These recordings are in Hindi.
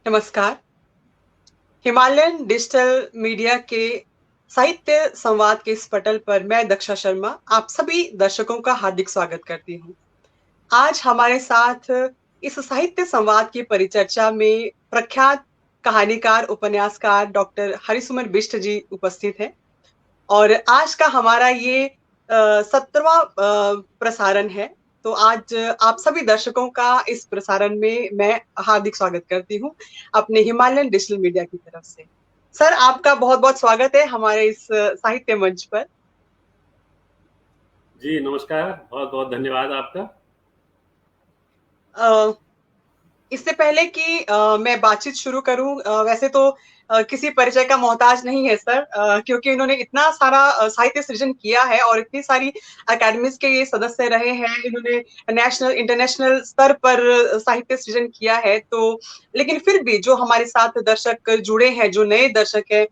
नमस्कार। हिमालयन डिजिटल मीडिया के साहित्य संवाद के इस पटल पर मैं दक्षा शर्मा आप सभी दर्शकों का हार्दिक स्वागत करती हूँ। आज हमारे साथ इस साहित्य संवाद की परिचर्चा में प्रख्यात कहानीकार उपन्यासकार डॉक्टर हरिसुमन बिष्ट जी उपस्थित हैं और आज का हमारा ये 17वां प्रसारण है। तो आज आप सभी दर्शकों का इस प्रसारण में मैं हार्दिक स्वागत करती हूँ अपने हिमालयन डिजिटल मीडिया की तरफ से। सर, आपका बहुत बहुत स्वागत है हमारे इस साहित्य मंच पर। जी नमस्कार, बहुत बहुत धन्यवाद आपका। अ, इससे पहले कि मैं बातचीत शुरू करूं, वैसे तो किसी परिचय का मोहताज नहीं है सर, क्योंकि इन्होंने इतना सारा साहित्य सृजन किया है और इतनी सारी अकेडमीज के ये सदस्य रहे हैं। इन्होंने नेशनल इंटरनेशनल स्तर पर साहित्य सृजन किया है। तो लेकिन फिर भी जो हमारे साथ दर्शक जुड़े हैं, जो नए दर्शक हैं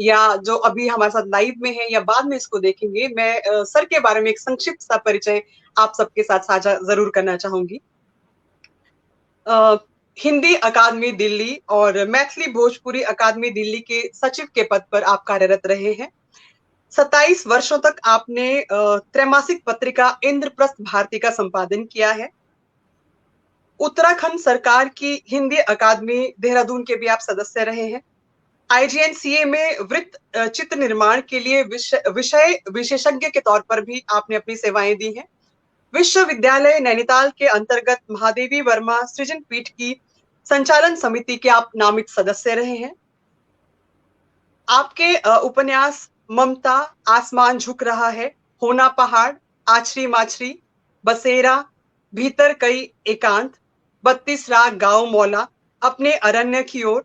या जो अभी हमारे साथ लाइव में है या बाद में इसको देखेंगे, मैं सर के बारे में एक संक्षिप्त सा परिचय आप सबके साथ साझा जरूर करना चाहूंगी। हिंदी अकादमी दिल्ली और मैथिली भोजपुरी अकादमी दिल्ली के सचिव के पद पर आप कार्यरत रहे हैं। 27 वर्षों तक आपने त्रैमासिक पत्रिका इंद्रप्रस्थ भारती का संपादन किया है। उत्तराखंड सरकार की हिंदी अकादमी देहरादून के भी आप सदस्य रहे हैं। आईजीएनसीए में वृत्त चित्र निर्माण के लिए विषय विशेषज्ञ के तौर पर भी आपने अपनी सेवाएं दी हैं। विश्वविद्यालय नैनीताल के अंतर्गत महादेवी वर्मा सृजन पीठ की संचालन समिति के आप नामित सदस्य रहे हैं। आपके उपन्यास ममता, आसमान झुक रहा है, होना पहाड़, आछरी माछरी, बसेरा, भीतर कई एकांत, 32 राग गांव मौला, अपने अरण्य की ओर,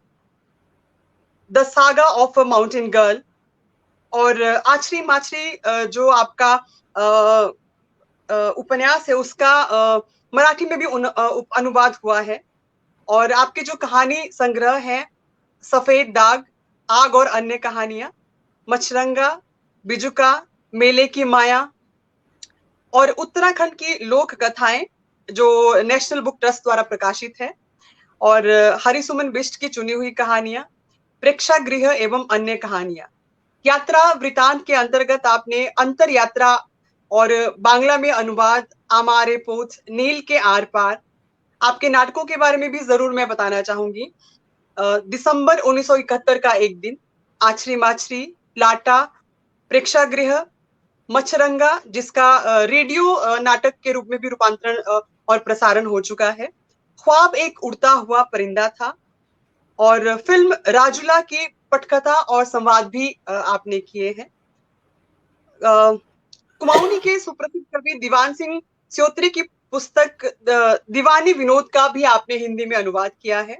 the saga of a mountain girl और आछरी माछरी जो आपका उपन्यास है उसका मराठी में भी अनुवाद हुआ है। और आपके जो कहानी संग्रह हैं सफेद दाग, आग और अन्य कहानियां, मछरंगा, बिजुका, मेले की माया और उत्तराखंड की लोक कथाएं जो नेशनल बुक ट्रस्ट द्वारा प्रकाशित है, और हरिसुमन बिष्ट की चुनी हुई कहानियां, प्रेक्षागृह एवं अन्य कहानियां। यात्रा वृतांत के अंतर्गत आपने अंतर यात्रा और बांग्ला में अनुवाद आमारे पोथ, नील के आर पार। आपके नाटकों के बारे में भी जरूर मैं बताना चाहूंगी। दिसंबर 1971 का एक दिन, आछरी माछरी, लाटा, प्रेक्षागृह, मछरंगा जिसका रेडियो नाटक के रूप में भी रूपांतरण और प्रसारण हो चुका है, ख्वाब एक उड़ता हुआ परिंदा था, और फिल्म राजुला की पटकथा और संवाद भी आपने किए हैं। कुमाऊनी के सुप्रसिद्ध कवि दीवान सिंह स्योत्री की पुस्तक दीवानी विनोद का भी आपने हिंदी में अनुवाद किया है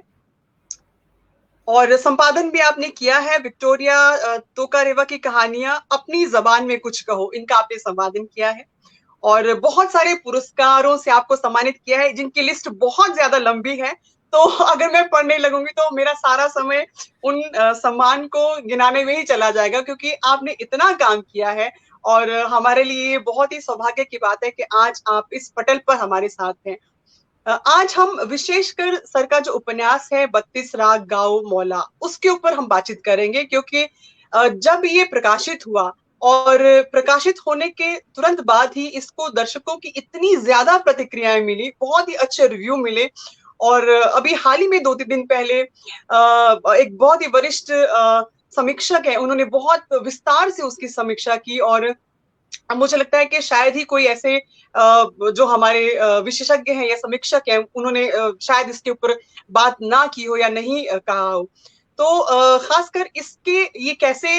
और संपादन भी आपने किया है। विक्टोरिया तोकारेवा की कहानियां अपनी जबान में कुछ कहो, इनका आपने संपादन किया है और बहुत सारे पुरस्कारों से आपको सम्मानित किया है जिनकी लिस्ट बहुत ज्यादा लंबी है। तो अगर मैं पढ़ने लगूंगी तो मेरा सारा समय उन सम्मान को गिनाने में ही चला जाएगा, क्योंकि आपने इतना काम किया है और हमारे लिए बहुत ही सौभाग्य की बात है कि आज आप इस पटल पर हमारे साथ हैं। आज हम विशेषकर सर का जो उपन्यास है 32 राग गाँव मौला, उसके ऊपर हम बातचीत करेंगे, क्योंकि जब ये प्रकाशित हुआ और प्रकाशित होने के तुरंत बाद ही इसको दर्शकों की इतनी ज्यादा प्रतिक्रियाएं मिली, बहुत ही अच्छे रिव्यू मिले। और अभी हाल ही में 2-3 दिन पहले एक बहुत ही वरिष्ठ समीक्षक है, उन्होंने बहुत विस्तार से उसकी समीक्षा की और मुझे लगता है कि शायद ही कोई ऐसे जो हमारे विशेषज्ञ हैं या समीक्षक हैं, उन्होंने शायद इसके ऊपर बात ना की हो या नहीं कहा हो। तो खासकर इसके ये कैसे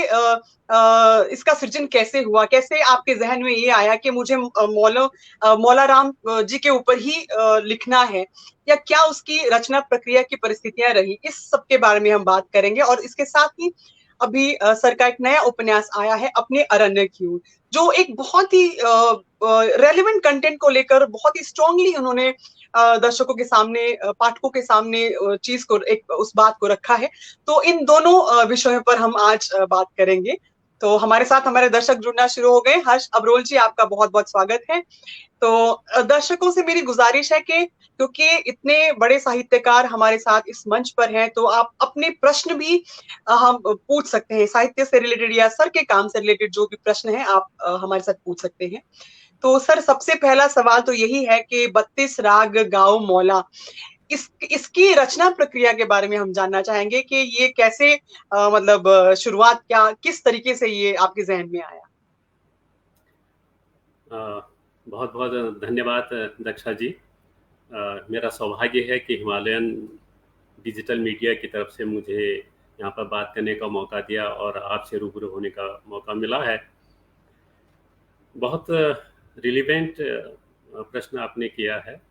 इसका सृजन कैसे हुआ, कैसे आपके जहन में ये आया कि मुझे मौला राम जी के ऊपर ही लिखना है, या क्या उसकी रचना प्रक्रिया की परिस्थितियां रही, इस सब के बारे में हम बात करेंगे। और इसके साथ ही अभी सर का एक नया उपन्यास आया है अपने अरण्य की ओर, जो एक बहुत ही रेलिवेंट कंटेंट को लेकर बहुत ही स्ट्रांगली उन्होंने दर्शकों के सामने, पाठकों के सामने चीज को, एक उस बात को रखा है। तो इन दोनों विषयों पर हम आज बात करेंगे। तो हमारे साथ हमारे दर्शक जुड़ना शुरू हो गए। हर्ष अब्रोल जी, आपका बहुत बहुत स्वागत है। तो दर्शकों से मेरी गुजारिश है कि क्योंकि इतने बड़े साहित्यकार हमारे साथ इस मंच पर हैं, तो आप अपने प्रश्न भी हम पूछ सकते हैं, साहित्य से रिलेटेड या सर के काम से रिलेटेड जो भी प्रश्न है आप हमारे साथ पूछ सकते हैं। तो सर, सबसे पहला सवाल तो यही है कि 32 राग गाओ मौला, इसकी रचना प्रक्रिया के बारे में हम जानना चाहेंगे कि ये कैसे मतलब शुरुआत क्या, किस तरीके से ये आपके जहन में आया। बहुत बहुत धन्यवाद दक्षा जी। मेरा सौभाग्य है कि हिमालयन डिजिटल मीडिया की तरफ से मुझे यहाँ पर बात करने का मौका दिया और आपसे रूबरू होने का मौका मिला है। बहुत रिलीवेंट प्रश्न आपने किया है।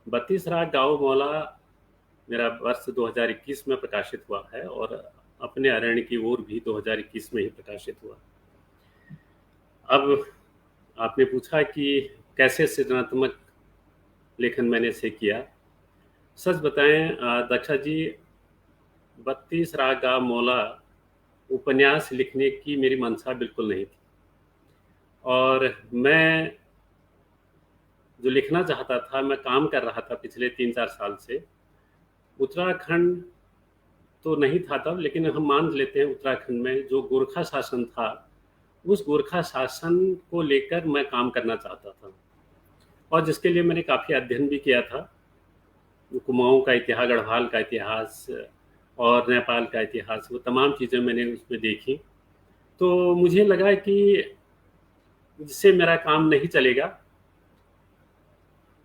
32 राग गाओ मौला मेरा वर्ष 2021 में प्रकाशित हुआ है और अपने अरण्य की ओर भी 2021 में ही प्रकाशित हुआ। अब आपने पूछा कि कैसे सृजनात्मक लेखन मैंने इसे किया। सच बताएं दक्षा जी, 32 राग गाओ मौला उपन्यास लिखने की मेरी मंशा बिल्कुल नहीं थी, और मैं जो लिखना चाहता था, मैं काम कर रहा था पिछले 3-4 साल से। उत्तराखंड तो नहीं था तब, लेकिन हम मान लेते हैं उत्तराखंड में जो गोरखा शासन था, उस गोरखा शासन को लेकर मैं काम करना चाहता था, और जिसके लिए मैंने काफ़ी अध्ययन भी किया था। कुमाऊं का इतिहास, गढ़वाल का इतिहास और नेपाल का इतिहास, वो तमाम चीज़ें मैंने उसमें देखी। तो मुझे लगा कि जिससे मेरा काम नहीं चलेगा।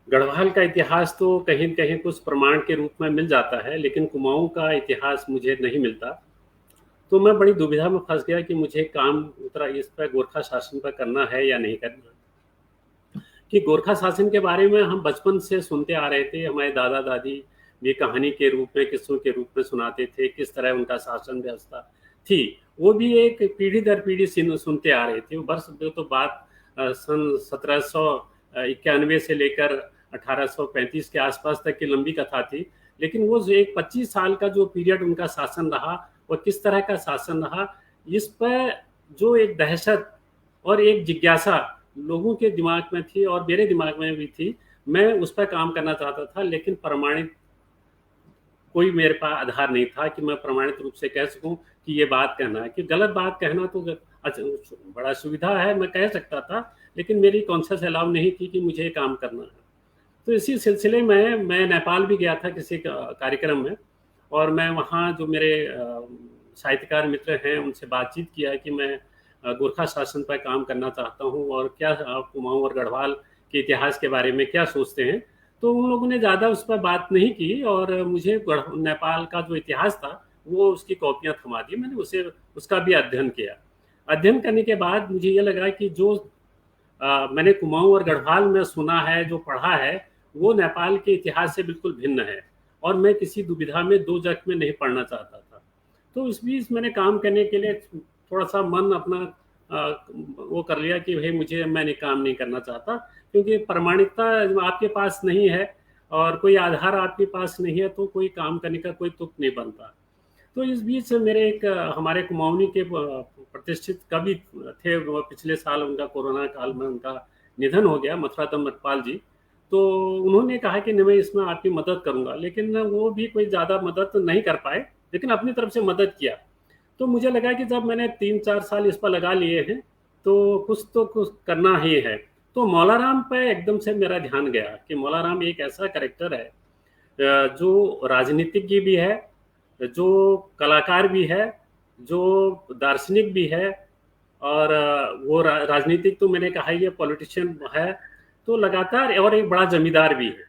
गढ़वाल का इतिहास तो कहीं न कहीं कुछ प्रमाण के रूप में मिल जाता है, लेकिन कुमाऊं का इतिहास मुझे नहीं मिलता। तो मैं बड़ी दुविधा में फंस गया कि मुझे काम इस पर गोरखा शासन पर करना है या नहीं करना। कि गोरखा शासन के बारे में हम बचपन से सुनते आ रहे थे, हमारे दादा दादी भी कहानी के रूप में, किस्सों के रूप में सुनाते थे किस तरह उनका शासन व्यवस्था थी। वो भी एक पीढ़ी दर पीढ़ी सुनते आ रहे थे। वर्ष तो बात सन 1791 से लेकर 1835 के आसपास तक की लंबी कथा थी। लेकिन वो जो एक 25 साल का जो पीरियड उनका शासन रहा, वो किस तरह का शासन रहा, इस पर जो एक दहशत और एक जिज्ञासा लोगों के दिमाग में थी और मेरे दिमाग में भी थी। मैं उस पर काम करना चाहता था, लेकिन प्रमाणित कोई मेरे पास आधार नहीं था कि मैं प्रमाणित रूप से कह सकूं कि ये बात कहना है। कि गलत बात कहना तो बड़ा सुविधा है, मैं कह सकता था, लेकिन मेरी कॉन्शियस अलाउ नहीं थी कि मुझे काम करना है। तो इसी सिलसिले में मैं नेपाल भी गया था किसी कार्यक्रम में, और मैं वहाँ जो मेरे साहित्यकार मित्र हैं उनसे बातचीत किया कि मैं गोरखा शासन पर काम करना चाहता हूँ, और क्या आप कुमाऊं और गढ़वाल के इतिहास के बारे में क्या सोचते हैं। तो उन लोगों ने ज़्यादा उस पर बात नहीं की, और मुझे नेपाल का जो इतिहास था वो उसकी कॉपियाँ थमा दी। मैंने उसका भी अध्ययन किया। अध्ययन करने के बाद मुझे ये लगा कि जो मैंने कुमाऊं और गढ़वाल में सुना है, जो पढ़ा है, वो नेपाल के इतिहास से बिल्कुल भिन्न है, और मैं किसी दुविधा में दो जग में नहीं पढ़ना चाहता था। तो इस बीच मैंने काम करने के लिए थोड़ा सा मन अपना वो कर लिया कि भाई मैं काम नहीं करना चाहता, क्योंकि प्रमाणिकता आपके पास नहीं है और कोई आधार आपके पास नहीं है, तो कोई काम करने का कोई तुक नहीं बनता। तो इस बीच मेरे एक हमारे कुमाऊनी के प्रतिष्ठित कवि थे, वो पिछले साल उनका कोरोना काल में उनका निधन हो गया, मथुरादास मटपाल जी। तो उन्होंने कहा कि मैं इसमें आपकी मदद करूंगा, लेकिन वो भी कोई ज़्यादा मदद नहीं कर पाए, लेकिन अपनी तरफ से मदद किया। तो मुझे लगा कि जब मैंने 3-4 साल इस पर लगा लिए हैं, तो कुछ करना ही है। तो मौलाराम पे एकदम से मेरा ध्यान गया कि मौलाराम एक ऐसा कैरेक्टर है जो राजनीतिज्ञ भी है, जो कलाकार भी है, जो दार्शनिक भी है, और वो राजनीतिक तो मैंने कहा ये पॉलिटिशियन है, तो लगातार, और एक बड़ा जमींदार भी है।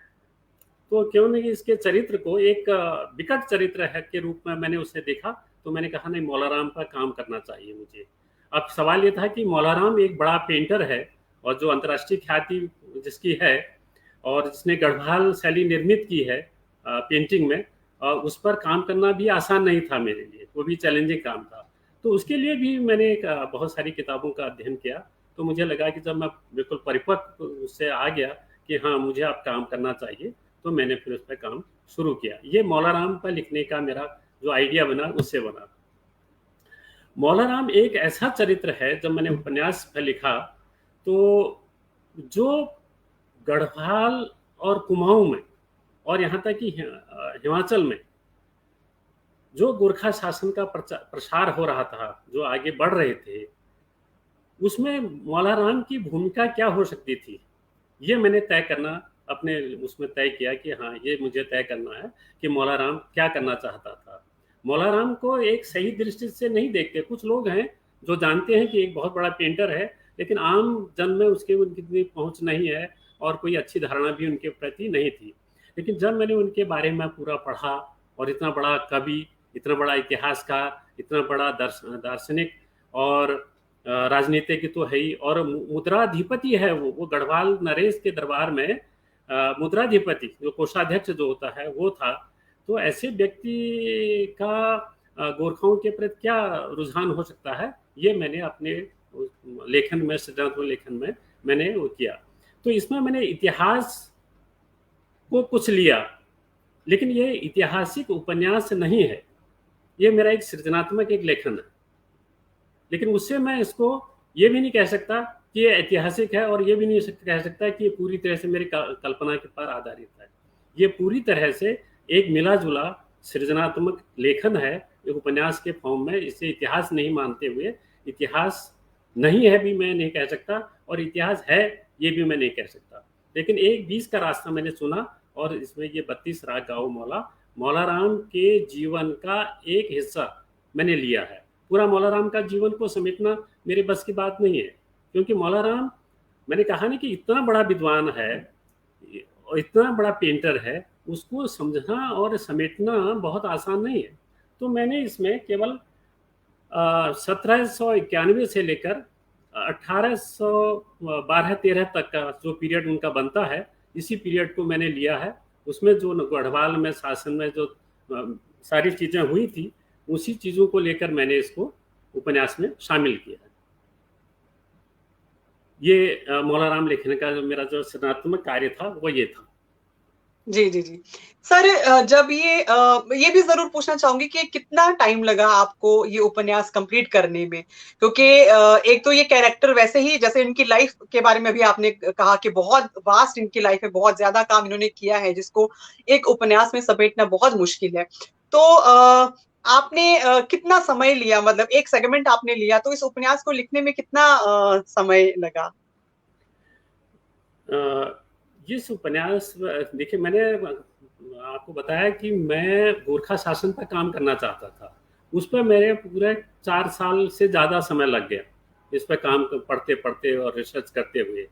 तो क्यों नहीं इसके चरित्र को एक विकट चरित्र है के रूप में मैंने उसे देखा। तो मैंने कहा नहीं, मौलाराम पर काम करना चाहिए मुझे। अब सवाल ये था कि मौलाराम एक बड़ा पेंटर है, और जो अंतर्राष्ट्रीय ख्याति जिसकी है, और जिसने गढ़वाल शैली निर्मित की है पेंटिंग में, उस पर काम करना भी आसान नहीं था मेरे लिए, वो भी चैलेंजिंग काम था। तो उसके लिए भी मैंने बहुत सारी किताबों का अध्ययन किया। तो मुझे लगा कि जब मैं बिल्कुल परिपक्व उससे आ गया कि हाँ मुझे अब काम करना चाहिए, तो मैंने फिर उस पर काम शुरू किया। ये मौलाराम पर लिखने का मेरा जो आइडिया बना, उससे बना। मौला राम एक ऐसा चरित्र है, जब मैंने उपन्यास में लिखा तो जो गढ़वाल और कुमाऊं में और यहाँ तक कि हिमाचल में जो गोरखा शासन का प्रसार हो रहा था, जो आगे बढ़ रहे थे, उसमें मौला राम की भूमिका क्या हो सकती थी, ये मैंने तय करना अपने उसमें तय किया कि हाँ, ये मुझे तय करना है कि मौला राम क्या करना चाहता था। मौला राम को एक सही दृष्टि से नहीं देखते। कुछ लोग हैं जो जानते हैं कि एक बहुत बड़ा पेंटर है, लेकिन आम जन में उसके उनकी इतनी पहुंच नहीं है और कोई अच्छी धारणा भी उनके प्रति नहीं थी। लेकिन जब मैंने उनके बारे में पूरा पढ़ा, और इतना बड़ा कवि, इतना बड़ा इतिहासकार, इतना बड़ा दार्शनिक और राजनीतिज्ञ तो है ही, और मुद्राधिपति है वो गढ़वाल नरेश के दरबार में मुद्राधिपति, जो कोषाध्यक्ष जो होता है वो था। तो ऐसे व्यक्ति का गोरखाओं के प्रति क्या रुझान हो सकता है, ये मैंने अपने लेखन में, सृजनात्मक लेखन में मैंने वो किया। तो इसमें मैंने इतिहास को कुछ लिया, लेकिन ये ऐतिहासिक उपन्यास नहीं है, ये मेरा एक सृजनात्मक एक लेखन है। लेकिन उससे मैं इसको ये भी नहीं कह सकता कि ये ऐतिहासिक है, और ये भी नहीं कह सकता कि ये पूरी तरह से मेरी कल्पना के पर आधारित है। ये पूरी तरह से एक मिला जुला सृजनात्मक लेखन है, एक उपन्यास के फॉर्म में। इसे इतिहास नहीं मानते हुए, इतिहास नहीं है भी मैं नहीं कह सकता, और इतिहास है ये भी मैं नहीं कह सकता। लेकिन एक बीच का रास्ता मैंने चुना, और इसमें ये 32 राग गाओ मौला राम के जीवन का एक हिस्सा मैंने लिया है। पूरा मौला राम का जीवन को समेटना मेरे बस की बात नहीं है, क्योंकि मौला राम, मैंने कहा ना कि इतना बड़ा विद्वान है और इतना बड़ा पेंटर है, उसको समझना और समेटना बहुत आसान नहीं है। तो मैंने इसमें केवल 1791 से लेकर 1812-13 तक का जो पीरियड उनका बनता है, इसी पीरियड को मैंने लिया है। उसमें जो गढ़वाल में शासन में जो सारी चीज़ें हुई थी, उसी चीज़ों को लेकर मैंने इसको उपन्यास में शामिल किया है। ये मौला राम लिखने का जो मेरा जो सृजनात्मक कार्य था वो ये था। जी जी जी सर, जब ये भी जरूर पूछना चाहूंगी कि कितना टाइम लगा आपको ये उपन्यास कंप्लीट करने में, क्योंकि एक तो ये कैरेक्टर वैसे ही, जैसे इनकी लाइफ के बारे में भी आपने कहा कि बहुत वास्ट इनकी लाइफ है, बहुत ज्यादा काम इन्होंने किया है जिसको एक उपन्यास में समेटना बहुत मुश्किल है। तो आपने कितना समय लिया, मतलब एक सेगमेंट आपने लिया, तो इस उपन्यास को लिखने में कितना समय लगा? इस उपन्यास, देखिए, मैंने आपको बताया कि मैं गोरखा शासन पर काम करना चाहता था। उस पर मेरे पूरे 4 साल से ज़्यादा समय लग गया, इस पर काम पढ़ते पढ़ते और रिसर्च करते हुए।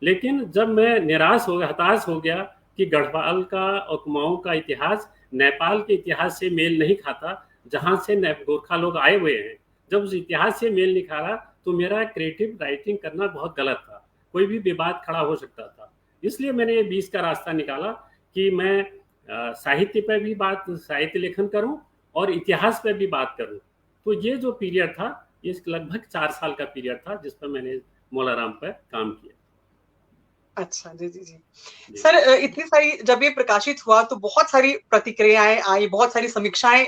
लेकिन जब मैं निराश हो गया, हताश हो गया कि गढ़वाल का और कुमाऊं का इतिहास नेपाल के इतिहास से मेल नहीं खाता, जहाँ से गोरखा लोग आए हुए हैं, जब उस इतिहास से मेल नहीं खा रहा, तो मेरा क्रिएटिव राइटिंग करना बहुत गलत था, कोई भी विवाद खड़ा हो सकता था। इसलिए मैंने ये बीच का रास्ता निकाला कि मैं साहित्य पर भी साहित्य लेखन करूं और इतिहास पर भी बात करूं। तो ये जो पीरियड था, ये लगभग 4 साल का पीरियड था जिस पर मैंने मौला राम पर काम किया। अच्छा, जी जी जी सर, इतनी सारी जब ये प्रकाशित हुआ तो बहुत सारी प्रतिक्रियाएं आई, बहुत सारी समीक्षाएं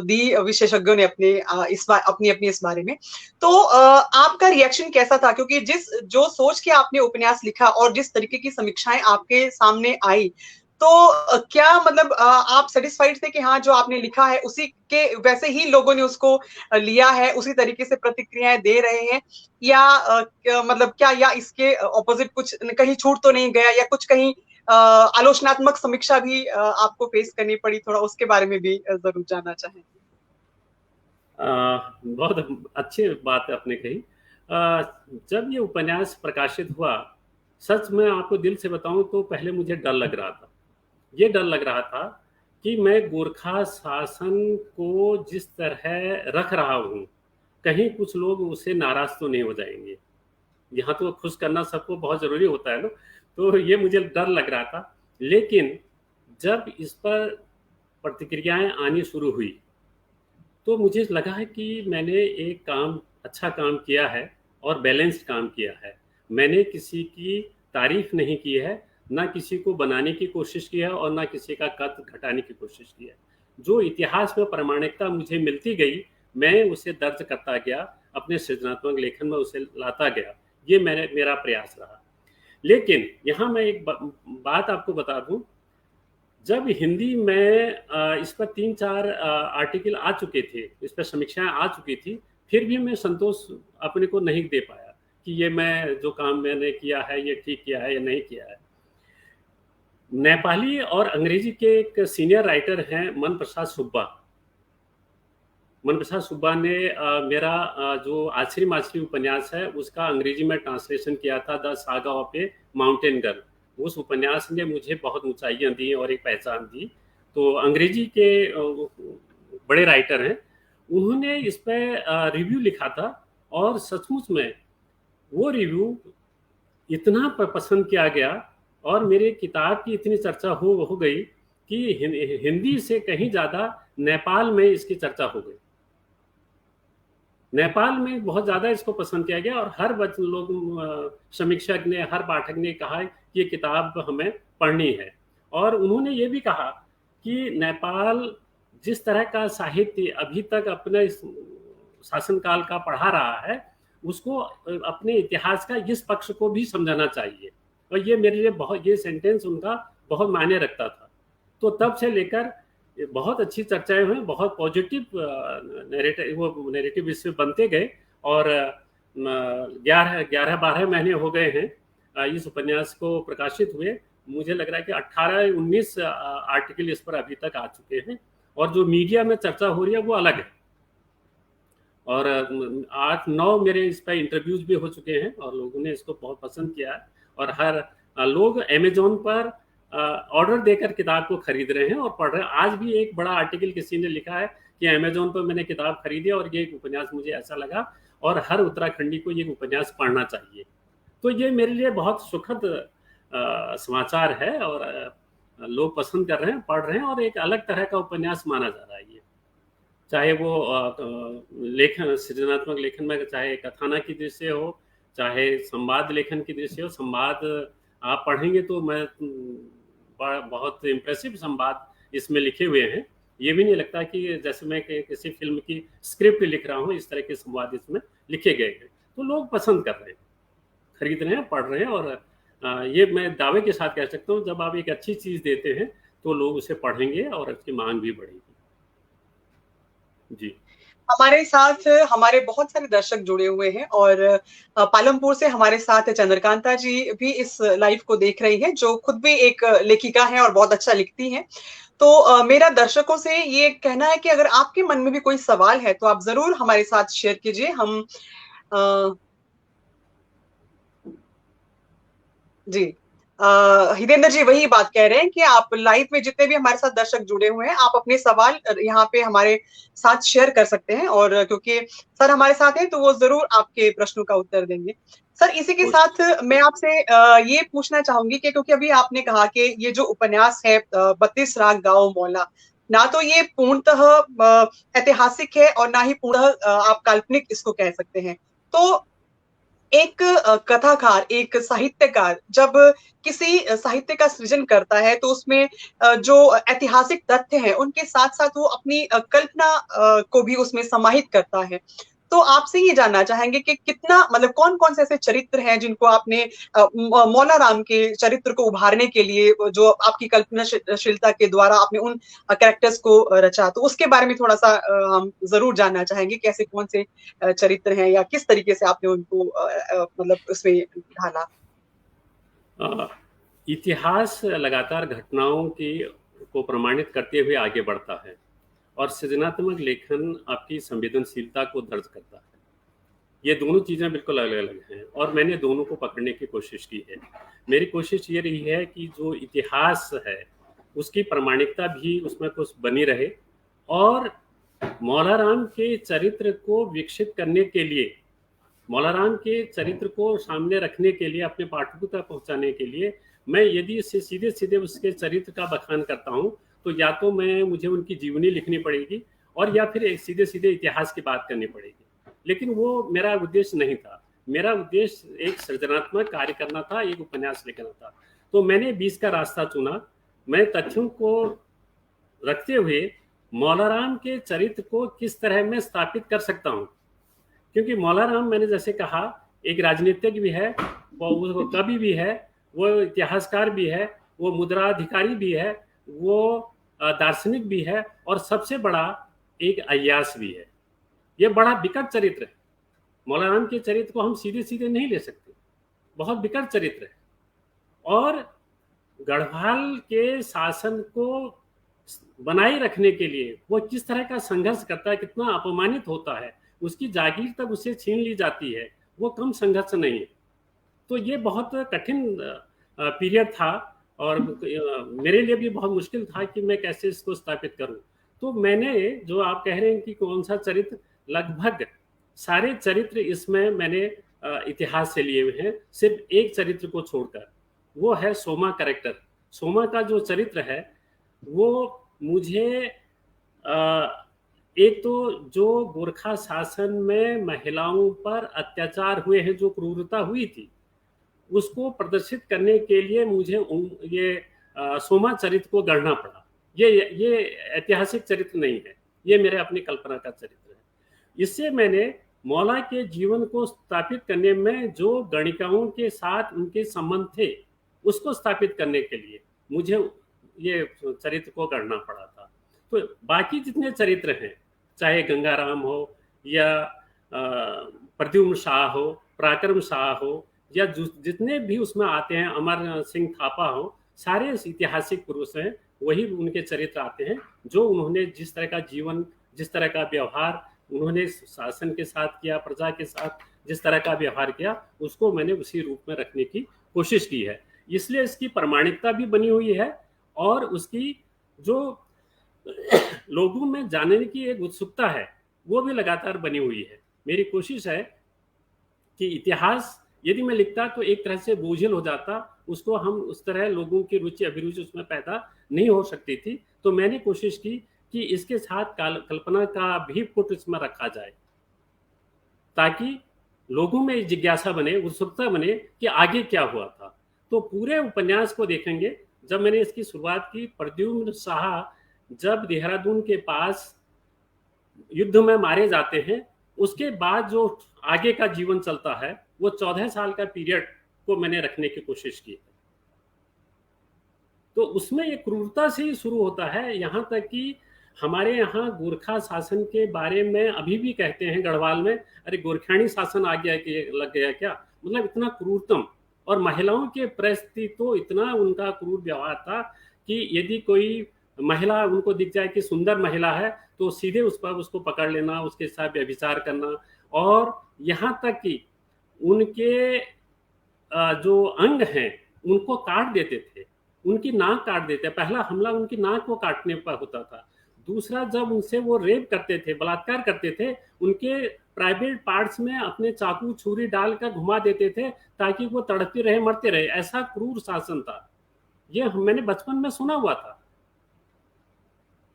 दी विशेषज्ञों ने अपनी अपनी इस बारे में। तो आपका रिएक्शन कैसा था? क्योंकि जो सोच के आपने उपन्यास लिखा और जिस तरीके की समीक्षाएं आपके सामने आई, तो क्या मतलब आप सेटिस्फाइड थे कि हाँ, जो आपने लिखा है उसी के वैसे ही लोगों ने उसको लिया है, उसी तरीके से प्रतिक्रियाएं दे रहे हैं, या मतलब क्या, या इसके ऑपोजिट कुछ कहीं छूट तो नहीं गया, या कुछ कहीं आलोचनात्मक समीक्षा भी आपको फेस करनी पड़ी? थोड़ा उसके बारे में भी जरूर जानना चाहेंगे। बहुत अच्छी बात आपने कही। जब ये उपन्यास प्रकाशित हुआ, सच में आपको दिल से बताऊं तो पहले मुझे डर लग रहा था। ये डर लग रहा था कि मैं गोरखा शासन को जिस तरह रख रहा हूँ, कहीं कुछ लोग उससे नाराज तो नहीं हो जाएंगे। यहाँ तो खुश करना सबको बहुत ज़रूरी होता है ना, तो ये मुझे डर लग रहा था। लेकिन जब इस पर प्रतिक्रियाएं आनी शुरू हुई, तो मुझे लगा है कि मैंने एक अच्छा काम किया है और बैलेंस्ड काम किया है। मैंने किसी की तारीफ नहीं की है, ना किसी को बनाने की कोशिश की है, और ना किसी का कद घटाने की कोशिश की है। जो इतिहास में प्रामाणिकता मुझे मिलती गई, मैं उसे दर्ज करता गया, अपने सृजनात्मक लेखन में उसे लाता गया। ये मेरा प्रयास रहा। लेकिन यहाँ मैं एक बात आपको बता दूं, जब हिंदी में इस पर 3-4 आर्टिकल आ चुके थे, इस पर समीक्षाएं आ चुकी थी, फिर भी मैं संतोष अपने को नहीं दे पाया कि ये मैं जो काम मैंने किया है ये ठीक किया है या नहीं किया है। नेपाली और अंग्रेजी के एक सीनियर राइटर हैं मन प्रसाद सुब्बा ने मेरा जो आछरी माछरी उपन्यास है उसका अंग्रेजी में ट्रांसलेशन किया था, the saga of A mountain girl. उस उपन्यास ने मुझे बहुत ऊंचाइयां दी और एक पहचान दी। तो अंग्रेजी के बड़े राइटर हैं, उन्होंने इस पर रिव्यू लिखा था और सचमुच में वो रिव्यू इतना पसंद किया गया और मेरे किताब की इतनी चर्चा हो गई कि हिंदी से कहीं ज़्यादा नेपाल में इसकी चर्चा हो गई। नेपाल में बहुत ज़्यादा इसको पसंद किया गया और हर लोग, समीक्षक ने, हर पाठक ने कहा कि ये किताब हमें पढ़नी है। और उन्होंने ये भी कहा कि नेपाल जिस तरह का साहित्य अभी तक अपने शासनकाल का पढ़ा रहा है, उसको अपने इतिहास का इस पक्ष को भी समझाना चाहिए। और ये मेरे लिए ये सेंटेंस उनका बहुत मायने रखता था। तो तब से लेकर बहुत अच्छी चर्चाएं हुई, बहुत पॉजिटिव नैरेटिव इससे बनते गए और 11-12 महीने हो गए हैं इस उपन्यास को प्रकाशित हुए। मुझे लग रहा है कि 18-19 आर्टिकल इस पर अभी तक आ चुके हैं और जो मीडिया में चर्चा हो रही है वो अलग है। और 8-9 मेरे इस पर इंटरव्यूज भी हो चुके हैं और लोगों ने इसको बहुत पसंद किया है और हर लोग अमेजोन पर ऑर्डर देकर किताब को खरीद रहे हैं और पढ़ रहे हैं। आज भी एक बड़ा आर्टिकल किसी ने लिखा है कि अमेजोन पर मैंने किताब खरीदी और ये एक उपन्यास मुझे ऐसा लगा और हर उत्तराखंडी को ये उपन्यास पढ़ना चाहिए। तो ये मेरे लिए बहुत सुखद समाचार है और लोग पसंद कर रहे हैं, पढ़ रहे हैं और एक अलग तरह का उपन्यास माना जा रहा है ये। चाहे वो लेखन, सृजनात्मक लेखन में चाहे कथानक की दृष्टि हो, चाहे संवाद लेखन की दृष्टि हो। संवाद आप पढ़ेंगे तो मैं बहुत इम्प्रेसिव संवाद इसमें लिखे हुए हैं। ये भी नहीं लगता कि जैसे मैं किसी फिल्म की स्क्रिप्ट लिख रहा हूँ, इस तरह के संवाद इसमें लिखे गए हैं। तो लोग पसंद कर रहे हैं, खरीद रहे हैं, पढ़ रहे हैं और ये मैं दावे के साथ कह सकता हूँ, जब आप एक अच्छी चीज़ देते हैं तो लोग उसे पढ़ेंगे और उसकी मांग भी बढ़ेगी। जी। हमारे साथ हमारे बहुत सारे दर्शक जुड़े हुए हैं और पालमपुर से हमारे साथ चंद्रकांता जी भी इस लाइव को देख रही हैं, जो खुद भी एक लेखिका हैं और बहुत अच्छा लिखती हैं। तो मेरा दर्शकों से ये कहना है कि अगर आपके मन में भी कोई सवाल है तो आप जरूर हमारे साथ शेयर कीजिए। हम जी हितेंद्र जी वही बात कह रहे हैं कि आप लाइव में जितने भी हमारे साथ दर्शक जुड़े हुए हैं, आप अपने सवाल यहाँ पे हमारे साथ शेयर कर सकते हैं और क्योंकि सर हमारे साथ हैं तो वो जरूर आपके प्रश्नों का उत्तर देंगे। सर इसी के साथ मैं आपसे ये पूछना चाहूंगी कि क्योंकि अभी आपने कहा कि ये जो उपन्यास है 32 राग गाँव मौला, ना तो ये पूर्णतः ऐतिहासिक है और ना ही पूर्णतः आप काल्पनिक इसको कह सकते हैं। तो एक कथाकार, एक साहित्यकार जब किसी साहित्य का सृजन करता है तो उसमें जो ऐतिहासिक तथ्य हैं उनके साथ साथ वो अपनी कल्पना को भी उसमें समाहित करता है। तो आपसे ये जानना चाहेंगे कि कितना मतलब कौन कौन से ऐसे चरित्र हैं जिनको आपने मौला राम के चरित्र को उभारने के लिए जो आपकी कल्पनाशीलता के द्वारा आपने उन कैरेक्टर्स को रचा, तो उसके बारे में थोड़ा सा हम जरूर जानना चाहेंगे कि ऐसे कौन से चरित्र हैं या किस तरीके से आपने उनको मतलब उसमें ढाला। इतिहास लगातार घटनाओं की को प्रमाणित करते हुए आगे बढ़ता है और सृजनात्मक लेखन आपकी संवेदनशीलता को दर्ज करता है। ये दोनों चीज़ें बिल्कुल अलग अलग हैं और मैंने दोनों को पकड़ने की कोशिश की है। मेरी कोशिश ये रही है कि जो इतिहास है उसकी प्रामाणिकता भी उसमें कुछ बनी रहे और मौला राम के चरित्र को विकसित करने के लिए, मौला राम के चरित्र को सामने रखने के लिए, अपने पाठकों तक पहुंचाने के लिए मैं यदि इससे सीधे सीधे उसके चरित्र का बखान करता हूं तो या तो मुझे उनकी जीवनी लिखनी पड़ेगी और या फिर एक सीधे सीधे इतिहास की बात करनी पड़ेगी। लेकिन वो मेरा उद्देश्य नहीं था। मेरा उद्देश्य एक सृजनात्मक कार्य करना था, एक उपन्यास लिखना था। तो मैंने 20 का रास्ता चुना। मैं तथ्यों को रखते हुए मौला राम के चरित्र को किस तरह मैं स्थापित कर सकता हूँ, क्योंकि मौला राम मैंने जैसे कहा एक राजनीतिज्ञ भी है, वो कवि भी है, वो इतिहासकार भी है, वो मुद्राधिकारी भी है, वो दार्शनिक भी है, और सबसे बड़ा एक अय्यास भी है। ये बड़ा विकट चरित्र है। मौला राम के चरित्र को हम सीधे सीधे नहीं ले सकते, बहुत विकट चरित्र है। और गढ़वाल के शासन को बनाए रखने के लिए वो किस तरह का संघर्ष करता है, कितना अपमानित होता है, उसकी जागीर तक उसे छीन ली जाती है, वो कम संघर्ष नहीं है। तो ये बहुत कठिन पीरियड था, और मेरे लिए भी बहुत मुश्किल था कि मैं कैसे इसको स्थापित करूं। तो मैंने, जो आप कह रहे हैं कि कौन सा चरित्र, लगभग सारे चरित्र इसमें मैंने इतिहास से लिए हुए हैं, सिर्फ एक चरित्र को छोड़कर, वो है सोमा कैरेक्टर। सोमा का जो चरित्र है वो मुझे एक तो जो गोरखा शासन में महिलाओं पर अत्याचार हुए हैं, जो क्रूरता हुई थी, उसको प्रदर्शित करने के लिए मुझे ये सोमा चरित्र को गढ़ना पड़ा। ये ऐतिहासिक चरित्र नहीं है, ये मेरे अपनी कल्पना का चरित्र है। इससे मैंने मौला के जीवन को स्थापित करने में जो गणिकाओं के साथ उनके संबंध थे, उसको स्थापित करने के लिए मुझे ये चरित्र को गढ़ना पड़ा था। तो बाकी जितने चरित्र हैं, चाहे गंगाराम हो या प्रद्युम्न शाह हो, पराक्रम शाह हो, या जितने भी उसमें आते हैं, अमर सिंह थापा हो, सारे ऐतिहासिक पुरुष हैं, वही उनके चरित्र आते हैं, जो उन्होंने जिस तरह का जीवन, जिस तरह का व्यवहार उन्होंने शासन के साथ किया, प्रजा के साथ जिस तरह का व्यवहार किया, उसको मैंने उसी रूप में रखने की कोशिश की है। इसलिए इसकी प्रामाणिकता भी बनी हुई है, और उसकी जो लोगों में जानने की एक उत्सुकता है, वो भी लगातार बनी हुई है। मेरी कोशिश है कि इतिहास यदि मैं लिखता तो एक तरह से बोझिल हो जाता, उसको हम उस तरह लोगों की रुचि अभिरुचि उसमें पैदा नहीं हो सकती थी। तो मैंने कोशिश की कि इसके साथ कल्पना का भी पुट इसमें रखा जाए, ताकि लोगों में जिज्ञासा बने, उत्सुकता बने कि आगे क्या हुआ था। तो पूरे उपन्यास को देखेंगे, जब मैंने इसकी शुरुआत की, प्रद्युम्न शाह जब देहरादून के पास युद्ध में मारे जाते हैं, उसके बाद जो आगे का जीवन चलता है, वो 14 साल का पीरियड को मैंने रखने की कोशिश की। तो उसमें ये क्रूरता से ही शुरू होता है, यहाँ तक कि हमारे यहाँ गोरखा शासन के बारे में अभी भी कहते हैं गढ़वाल में, अरे गोरखानी शासन आ गया कि लग गया क्या, मतलब इतना क्रूरतम। और महिलाओं के प्रति तो इतना उनका क्रूर व्यवहार था कि यदि कोई महिला उनको दिख जाए कि सुंदर महिला है, तो सीधे उस पर उसको पकड़ लेना, उसके साथ व्यभिचार करना, और यहाँ तक कि उनके जो अंग हैं उनको काट देते थे, उनकी नाक काट देते। पहला हमला उनकी नाक को काटने पर होता था। दूसरा, जब उनसे वो रेप करते थे, बलात्कार करते थे, उनके प्राइवेट पार्ट्स में अपने चाकू छुरी डालकर घुमा देते थे, ताकि वो तड़पते रहे, मरते रहे। ऐसा क्रूर शासन था। ये मैंने बचपन में सुना हुआ था,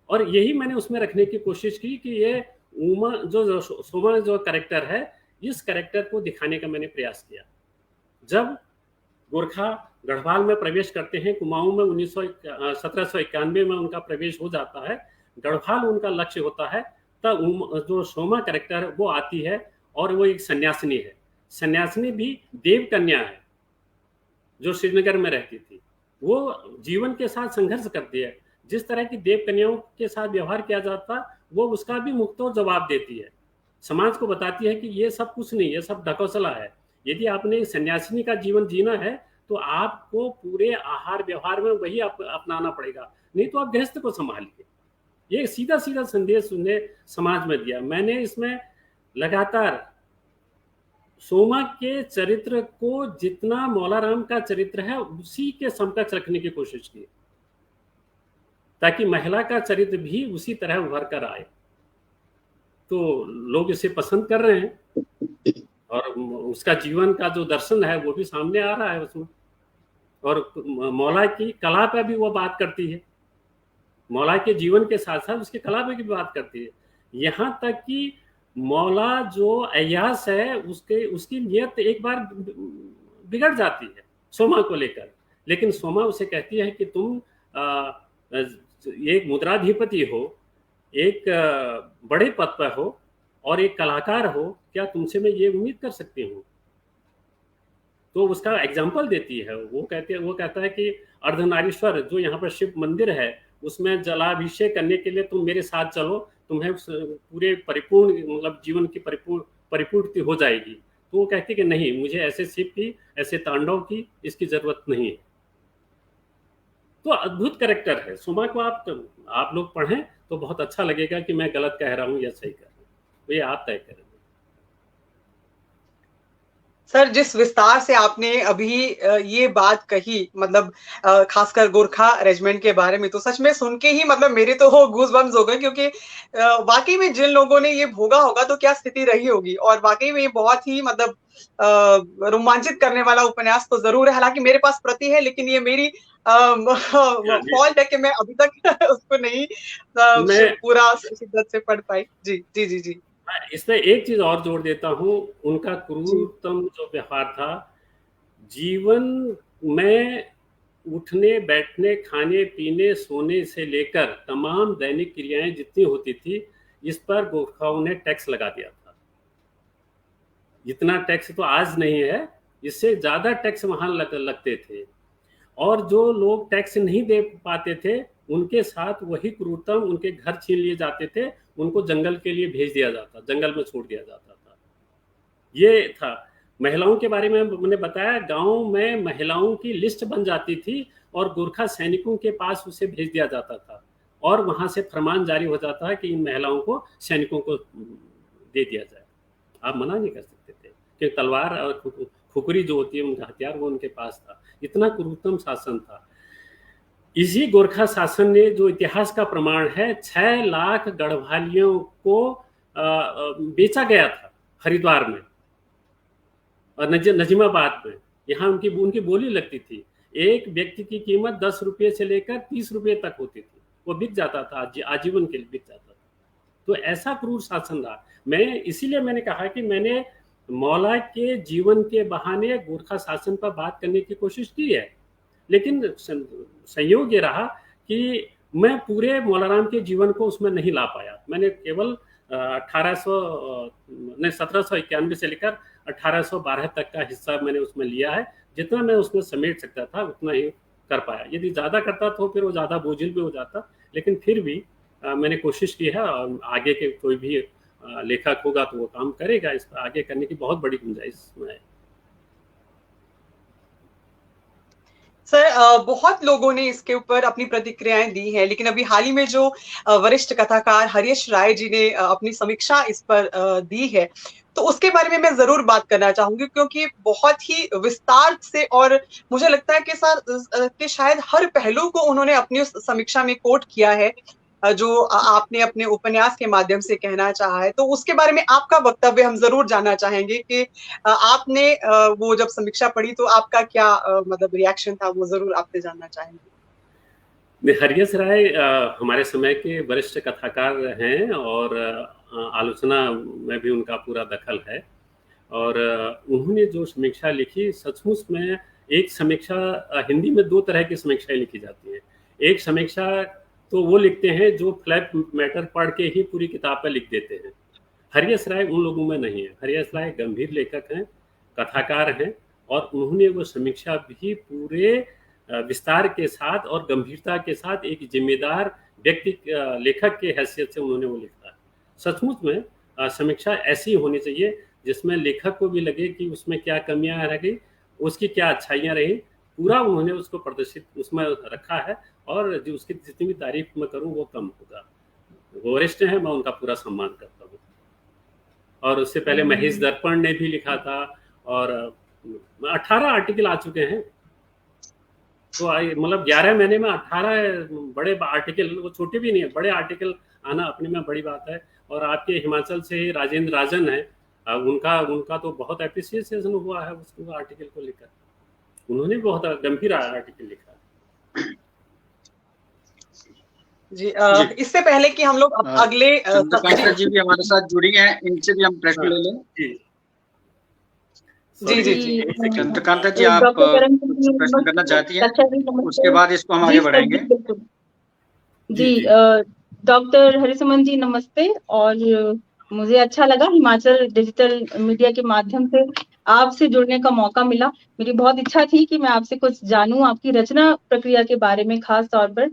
और यही मैंने उसमें रखने की कोशिश की कि ये उमा जो सोमा जो कैरेक्टर है, इस कैरेक्टर को दिखाने का मैंने प्रयास किया। जब गोरखा गढ़वाल में प्रवेश करते हैं, कुमाऊं में 1791 में उनका प्रवेश हो जाता है, गढ़वाल उनका लक्ष्य होता है, तब जो सोमा कैरेक्टर वो आती है, और वो एक सन्यासिनी है। सन्यासिनी भी देव कन्या है, जो श्रीनगर में रहती थी। वो जीवन के साथ संघर्ष करती है। जिस तरह की देव कन्याओं के साथ व्यवहार किया जाता, वो उसका भी मुक्तोर जवाब देती है। समाज को बताती है कि ये सब कुछ नहीं, ये सब ढकोसला है। यदि आपने सन्यासिनी का जीवन जीना है, तो आपको पूरे आहार व्यवहार में वही अपनाना पड़ेगा, नहीं तो आप गृहस्थ को संभालिए। ये सीधा सीधा संदेश उन्हें समाज में दिया। मैंने इसमें लगातार सोमा के चरित्र को जितना मौला राम का चरित्र है उसी के समकक्ष रखने की कोशिश की, ताकि महिला का चरित्र भी उसी तरह उभर कर आए। तो लोग इसे पसंद कर रहे हैं, और उसका जीवन का जो दर्शन है वो भी सामने आ रहा है उसमें। और मौला की कला पर भी वो बात करती है, मौला के जीवन के साथ साथ उसकी कला पर भी बात करती है। यहाँ तक कि मौला जो अय्यास है, उसकी नियत एक बार बिगड़ जाती है सोमा को लेकर। लेकिन सोमा उसे कहती है कि तुम एक मुद्राधिपति हो, एक बड़े पद पर हो और एक कलाकार हो, क्या तुमसे मैं ये उम्मीद कर सकती हूँ? तो उसका एग्जाम्पल देती है। वो कहता है कि अर्धनारीश्वर जो यहाँ पर शिव मंदिर है, उसमें जलाभिषेक करने के लिए तुम मेरे साथ चलो, तुम्हें पूरे परिपूर्ण, मतलब जीवन की परिपूर्ति हो जाएगी। तो वो कहती कि नहीं, मुझे ऐसे शिव की, ऐसे तांडव की इसकी जरूरत नहीं है। तो अद्भुत कैरेक्टर है सुमा को। आप लोग पढ़ें तो बहुत अच्छा लगेगा कि मैं गलत कह रहा हूँ या सही कह रहा हूँ, तो ये आप तय करें। सर, जिस विस्तार से आपने अभी ये बात कही, मतलब खासकर गोरखा रेजिमेंट के बारे में, तो सच में सुन के ही मतलब मेरे तो गूज बम्स हो गए, क्योंकि वाकई में जिन लोगों ने ये भोगा होगा तो क्या स्थिति रही होगी। और वाकई में ये बहुत ही मतलब रोमांचित करने वाला उपन्यास तो जरूर है। हालांकि मेरे पास प्रति है, लेकिन ये मेरी फॉल्ट है कि मैं अभी तक उसको नहीं मैं पूरा शिद्दत से पढ़ पाई। जी जी जी जी इसमें एक चीज और जोड़ देता हूँ। उनका जी क्रूरतम जो व्यवहार था, जीवन में उठने बैठने, खाने पीने, सोने से लेकर तमाम दैनिक क्रियाएं जितनी होती थी, इस पर गोरखाओं ने टैक्स लगा दिया था। इतना टैक्स तो आज नहीं है, इससे ज्यादा टैक्स वहां लगते थे। और जो लोग टैक्स नहीं दे पाते थे, उनके साथ वही क्रूरतम, उनके घर छीन लिए जाते थे, उनको जंगल के लिए भेज दिया जाता, जंगल में छोड़ दिया जाता था। ये था। महिलाओं के बारे में मैंने बताया, गांव में महिलाओं की लिस्ट बन जाती थी और गोरखा सैनिकों के पास उसे भेज दिया जाता था, और वहां से फरमान जारी हो जाता है कि इन महिलाओं को सैनिकों को दे दिया जाए। आप मना नहीं कर सकते थे, क्योंकि तलवार और खुकरी जो होती है, उनका हथियार, वो उनके पास था। इतना क्रूरतम शासन था। इसी गोरखा शासन ने, जो इतिहास का प्रमाण है, 6 लाख गढ़वालियों को बेचा गया था हरिद्वार में और नजीमाबाद में। यहाँ उनकी उनकी बोली लगती थी। एक व्यक्ति की कीमत 10 रुपये से लेकर 30 रुपये तक होती थी। वो बिक जाता था, आजीवन के लिए बिक जाता था। तो ऐसा क्रूर शासन रहा। इसीलिए मैंने कहा कि मैंने मौला के जीवन के बहाने गोरखा शासन पर बात करने की कोशिश की है, लेकिन संयोग ये रहा कि मैं पूरे मौलाराम के जीवन को उसमें नहीं ला पाया। मैंने केवल 1791 से लेकर 1812 तक का हिस्सा मैंने उसमें लिया है। जितना मैं उसमें समेट सकता था उतना ही कर पाया। यदि ज़्यादा करता तो फिर वो ज़्यादा बोझिल भी हो जाता, लेकिन फिर भी मैंने कोशिश की है। और आगे के कोई भी लेखक होगा तो वो काम करेगा, इस पर आगे करने की बहुत बड़ी गुंजाइश है। सर, बहुत लोगों ने इसके ऊपर अपनी प्रतिक्रियाएं दी हैं, लेकिन अभी हाल ही में जो वरिष्ठ कथाकार हरीश राय जी ने अपनी समीक्षा इस पर दी है, तो उसके बारे में मैं जरूर बात करना चाहूंगी, क्योंकि बहुत ही विस्तार से, और मुझे लगता है कि सर कि शायद हर पहलू को उन्होंने अपनी उस समीक्षा में कोट किया है, जो आपने अपने उपन्यास के माध्यम से कहना चाहा है। तो उसके बारे में आपका वक्तव्य हम जरूर जानना चाहेंगे कि आपने वो जब समीक्षा पढ़ी तो आपका क्या मतलब रिएक्शन था, वो जरूर आपसे जानना चाहेंगे। हरीश राय हमारे समय के वरिष्ठ कथाकार हैं, और आलोचना में भी उनका पूरा दखल है। और उन्होंने जो समीक्षा लिखी, सचमुच में एक समीक्षा, हिंदी में 2 तरह की समीक्षाएं लिखी जाती हैं। एक समीक्षा तो वो लिखते हैं जो फ्लैट मैटर पढ़ के ही पूरी किताब पर लिख देते हैं। हरीश राय उन लोगों में नहीं है। हरीश राय गंभीर लेखक हैं, कथाकार हैं, और उन्होंने वो समीक्षा भी पूरे विस्तार के साथ और गंभीरता के साथ एक जिम्मेदार व्यक्ति, लेखक के हैसियत से उन्होंने वो लिखा है। सचमुच में समीक्षा ऐसी होनी चाहिए जिसमें लेखक को भी लगे कि उसमें क्या कमियां रह गई, उसकी क्या अच्छाइयां रही, पूरा उन्होंने उसको प्रदर्शित उसमें रखा है। और जो उसकी जितनी भी तारीफ मैं करूं वो कम होगा। वो वरिष्ठ हैं, मैं उनका पूरा सम्मान करता हूँ। और उससे पहले महेश दर्पण ने भी लिखा था, और 18 आर्टिकल आ चुके हैं। तो मतलब 11 महीने में 18 बड़े आर्टिकल, वो छोटे भी नहीं है, बड़े आर्टिकल आना अपने में बड़ी बात है। और आपके हिमाचल से राजेंद्र राजन है, उनका तो बहुत एप्रिसिएशन हुआ है उसको आर्टिकल को लेकर। उन्होंने बहुत गंभीर आर्टिकल लिखा। जी, इससे पहले कि हम लोग अगले चंद्रकांता जी भी हमारे साथ जुड़ी हैं, इनसे भी हम प्रश्न ले लें। जी जी जी चंद्रकांता जी, आप प्रश्न करना चाहती हैं? उसके बाद इसको हम आगे बढ़ाएंगे। जी, डॉक्टर हरिसुमन जी नमस्ते। और मुझे अच्छा लगा हिमाचल डिजिटल मीडिया के माध्यम से आपसे जुड़ने का मौका मिला। मेरी बहुत इच्छा थी कि मैं आपसे कुछ जानूं आपकी रचना प्रक्रिया के बारे में, खास तौर पर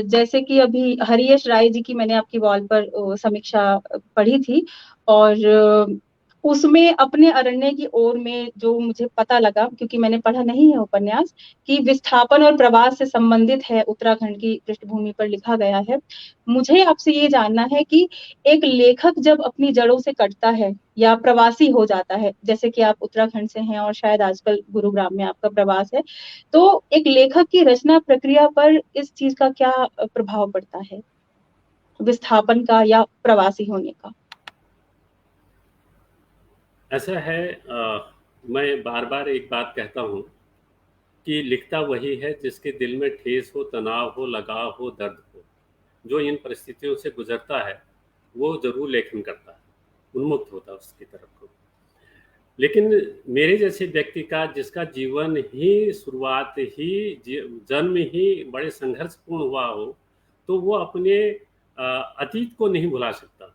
जैसे कि अभी हरीश राय जी की मैंने आपकी वॉल पर समीक्षा पढ़ी थी, और उसमें अपने अरण्य की ओर में जो मुझे पता लगा, क्योंकि मैंने पढ़ा नहीं है उपन्यास, कि विस्थापन और प्रवास से संबंधित है, उत्तराखंड की पृष्ठभूमि पर लिखा गया है। मुझे आपसे ये जानना है कि एक लेखक जब अपनी जड़ों से कटता है या प्रवासी हो जाता है, जैसे कि आप उत्तराखंड से हैं और शायद आजकल गुरुग्राम में आपका प्रवास है, तो एक लेखक की रचना प्रक्रिया पर इस चीज का क्या प्रभाव पड़ता है, विस्थापन का या प्रवासी होने का? ऐसा है, मैं बार बार एक बात कहता हूँ कि लिखता वही है जिसके दिल में ठेस हो, तनाव हो, लगाव हो, दर्द हो। जो इन परिस्थितियों से गुजरता है वो जरूर लेखन करता है, उन्मुक्त होता है उसकी तरफ को। लेकिन मेरे जैसे व्यक्ति का, जिसका जीवन ही शुरुआत ही जन्म ही बड़े संघर्षपूर्ण हुआ हो, तो वो अपने अतीत को नहीं भुला सकता,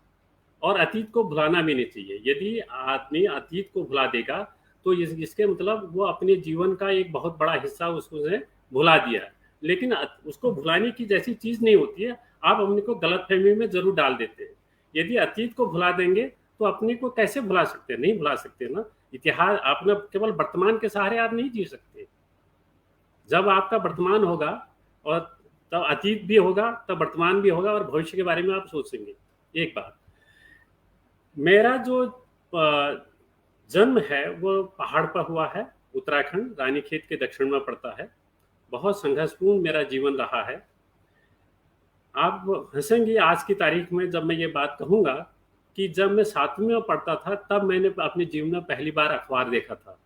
और अतीत को भुलाना भी नहीं चाहिए। यदि आदमी अतीत को भुला देगा तो इसके मतलब वो अपने जीवन का एक बहुत बड़ा हिस्सा उसने भुला दिया है। लेकिन उसको भुलाने की जैसी चीज नहीं होती है, आप अपने को गलतफहमी में जरूर डाल देते हैं। यदि अतीत को भुला देंगे तो अपने को कैसे भुला सकते हैं? नहीं भुला सकते ना। इतिहास, आपने केवल वर्तमान के सहारे आप नहीं जी सकते। जब आपका वर्तमान होगा और तब अतीत भी होगा, तब वर्तमान भी होगा, और भविष्य के बारे में आप सोचेंगे। एक बात, मेरा जो जन्म है वो पहाड़ पर हुआ है, उत्तराखंड रानीखेत के दक्षिण में पड़ता है। बहुत संघर्षपूर्ण मेरा जीवन रहा है। आप हंसेंगे आज की तारीख में जब मैं ये बात कहूँगा कि जब मैं 7वीं में पढ़ता था तब मैंने अपने जीवन में पहली बार अखबार देखा था।